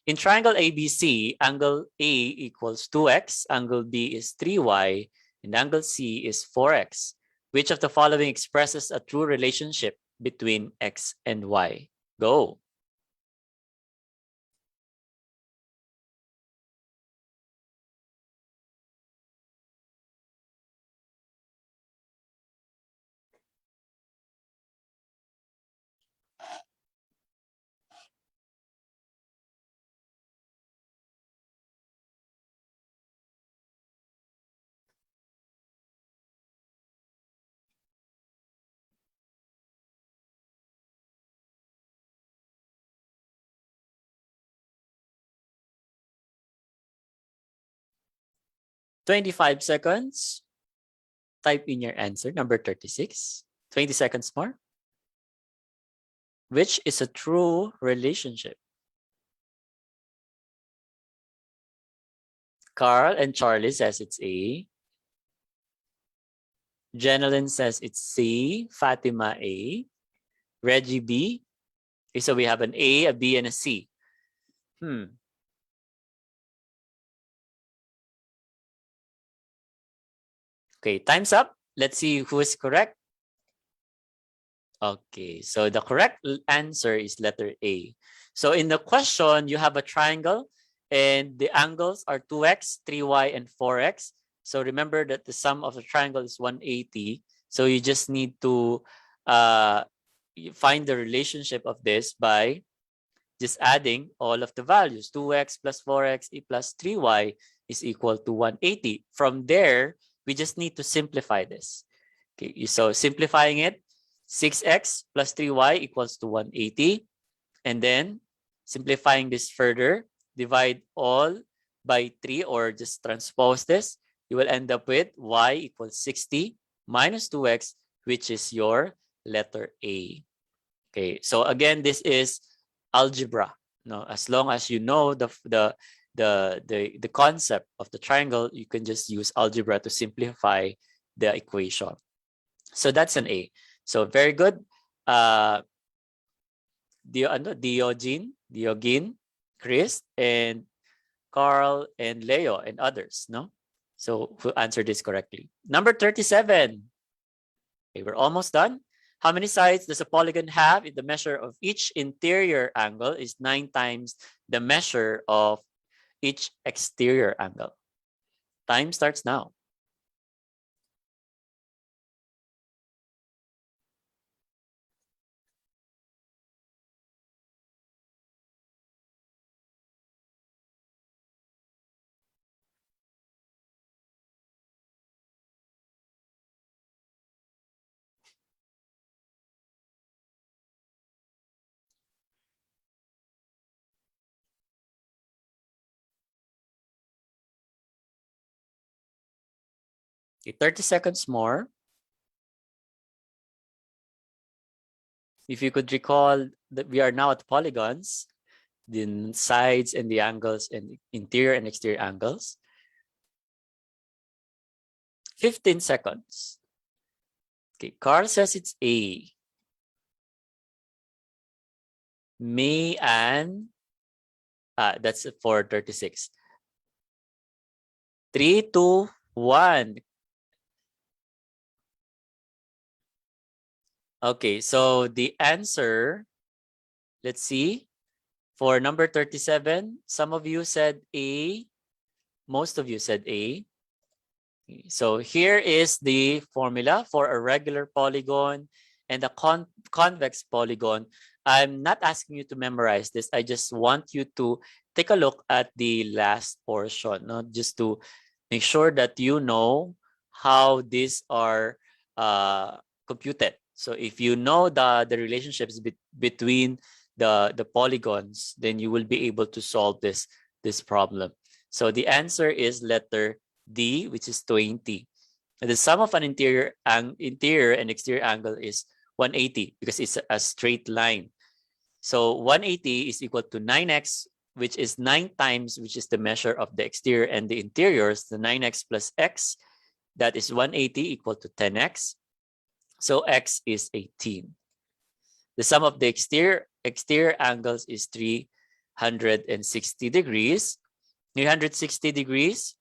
In triangle ABC, angle A equals 2x, angle B is 3y, and angle C is 4x. Which of the following expresses a true relationship between x and y? Go. "25 seconds. Type in your answer, number 36. 20 seconds more. Which is a true relationship? Carl and Charlie says it's A. Jenelyn says it's C. Fatima A. Reggie B. Okay, so we have an A, a B, and a C. Okay, time's up. Let's see who is correct. Okay, so the correct answer is letter A. So in the question, you have a triangle and the angles are 2x, 3y, and 4x. So remember that the sum of the triangle is 180. So you just need to find the relationship of this by just adding all of the values. 2x plus 4x plus 3y is equal to 180. From there, we just need to simplify this. Okay, so simplifying it, 6x plus 3y equals to 180. And then simplifying this further, divide all by 3 or just transpose this. You will end up with y equals 60 minus 2x, which is your letter A. Okay, so again, this is algebra. No, as long as you know the concept of the triangle, you can just use algebra to simplify the equation. So that's an A. So very good. Diogene, Chris, and Carl, and Leo, and others, no? So who answered this correctly? Number 37. Okay, we're almost done. How many sides does a polygon have if the measure of each interior angle is 9 times the measure of each exterior angle? Time starts now. Okay, 30 seconds more. If you could recall that we are now at polygons, the sides and the angles and interior and exterior angles. 15 seconds. Okay, Carl says it's A. May and that's for 36. 3, 2, 1. Okay, so the answer, let's see. For number 37, some of you said A. Most of you said A. So here is the formula for a regular polygon and a convex polygon. I'm not asking you to memorize this. I just want you to take a look at the last portion, no? Just to make sure that you know how these are computed. So if you know the relationships between the polygons, then you will be able to solve this problem. So the answer is letter D, which is 20. And the sum of an interior and exterior angle is 180 because it's a straight line. So 180 is equal to 9x, which is 9 times, which is the measure of the exterior and the interiors, the 9x plus x, that is 180 equal to 10x. So x is 18. The sum of the exterior angles is 360 degrees. 360 degrees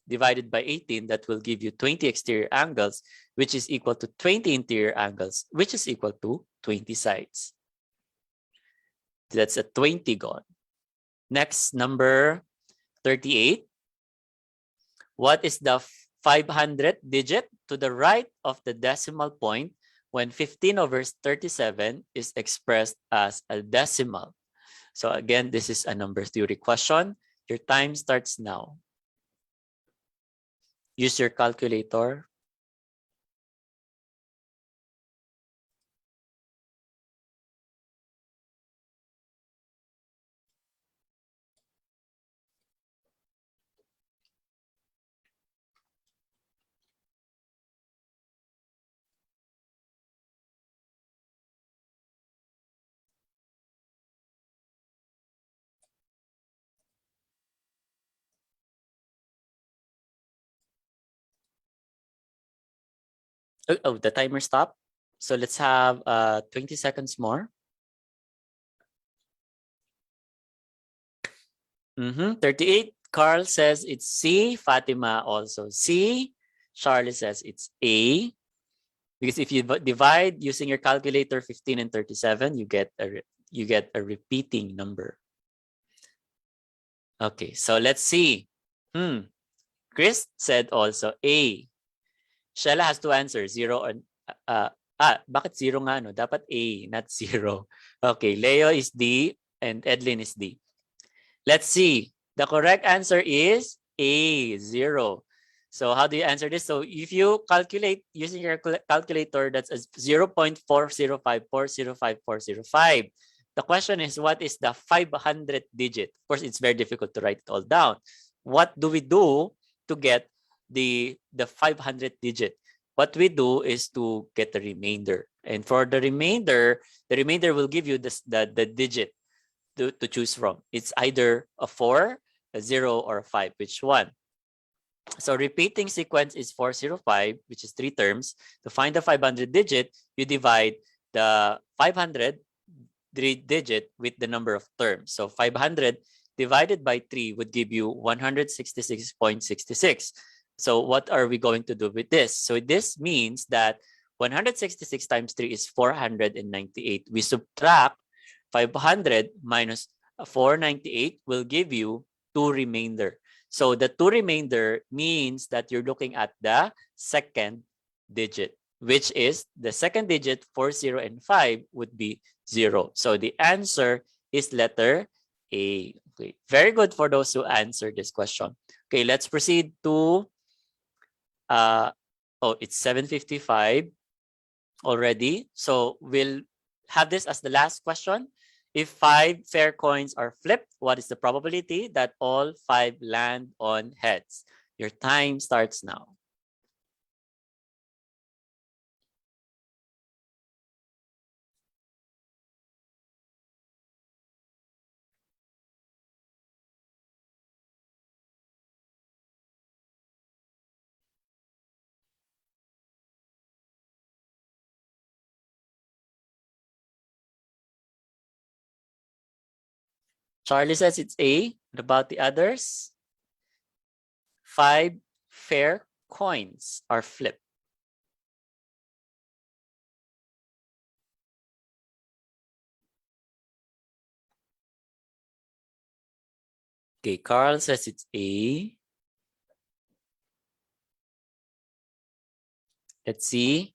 divided by 18, that will give you 20 exterior angles, which is equal to 20 interior angles, which is equal to 20 sides. That's a 20 gone. Next, number 38. What is the 500th digit to the right of the decimal point when 15 over 37 is expressed as a decimal? So again, this is a number theory question. Your time starts now. Use your calculator. Oh, the timer stopped. So let's have 20 seconds more. 38. Carl says it's C. Fatima also C. Charlie says it's A. Because if you divide using your calculator 15 and 37, you get a repeating number. Okay, so let's see. Chris said also A. Shella has to answer 0 and bakit 0 nga no? Dapat A, not 0. Okay, Leo is D and Edlin is D. Let's see. The correct answer is A, 0. So how do you answer this? So if you calculate using your calculator, that's 0.405405. The question is, what is the 500th digit? Of course, it's very difficult to write it all down. What do we do to get the 500th digit? What we do is to get the remainder. And for the remainder will give you the digit to choose from. It's either a 4, a 0, or a 5. Which one? So repeating sequence is 405, which is 3 terms. To find the 500 digit, you divide the 500 digit with the number of terms. So 500 divided by 3 would give you 166.66. So what are we going to do with this? So this means that 166 times 3 is 498. We subtract 500 minus 498 will give you 2 remainder. So the 2 remainder means that you're looking at the second digit, which is the second digit for 0 and 5 would be 0. So the answer is letter A. Okay, very good for those who answered this question. Okay, let's proceed to it's 7:55 already. So we'll have this as the last question. If 5 fair coins are flipped, what is the probability that all 5 land on heads? Your time starts now. Charlie says it's A. What about the others? 5 fair coins are flipped. Okay, Carl says it's A. Let's see.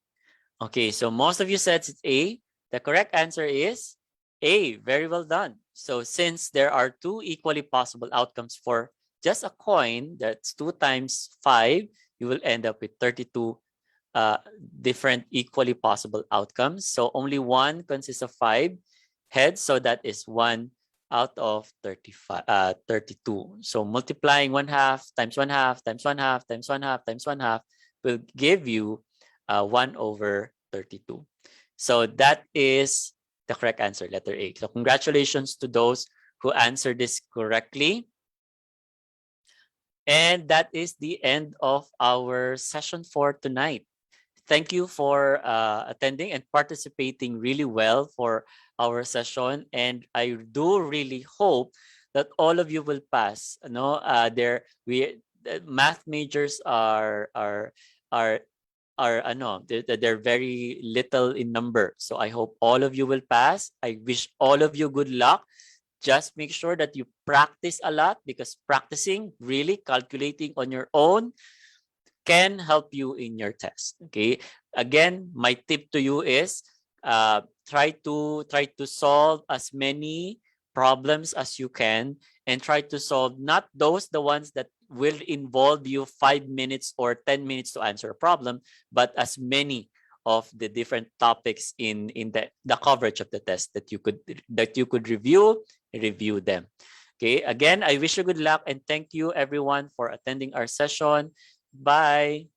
Okay, so most of you said it's A. The correct answer is A. Very well done. So since there are two equally possible outcomes for just a coin, that's 2 times 5, you will end up with 32 different equally possible outcomes. So only one consists of 5 heads, so that is 1 out of 32. So multiplying 1/2 times 1/2 times 1/2 times 1/2 times 1/2 will give you 1 over 32. So that is the correct answer, letter A. So congratulations to those who answered this correctly. And that is the end of our session for tonight. Thank you for attending and participating really well for our session. And I do really hope that all of you will pass. Math majors they're very little in number. So I hope all of you will pass. I wish all of you good luck. Just make sure that you practice a lot, because practicing, really calculating on your own, can help you in your test. Okay. Again, my tip to you is try to solve as many problems as you can, and try to solve not the ones that will involve you 5 minutes or 10 minutes to answer a problem, but as many of the different topics in the coverage of the test that you could review them. Okay. Again, I wish you good luck, and thank you everyone for attending our session. Bye.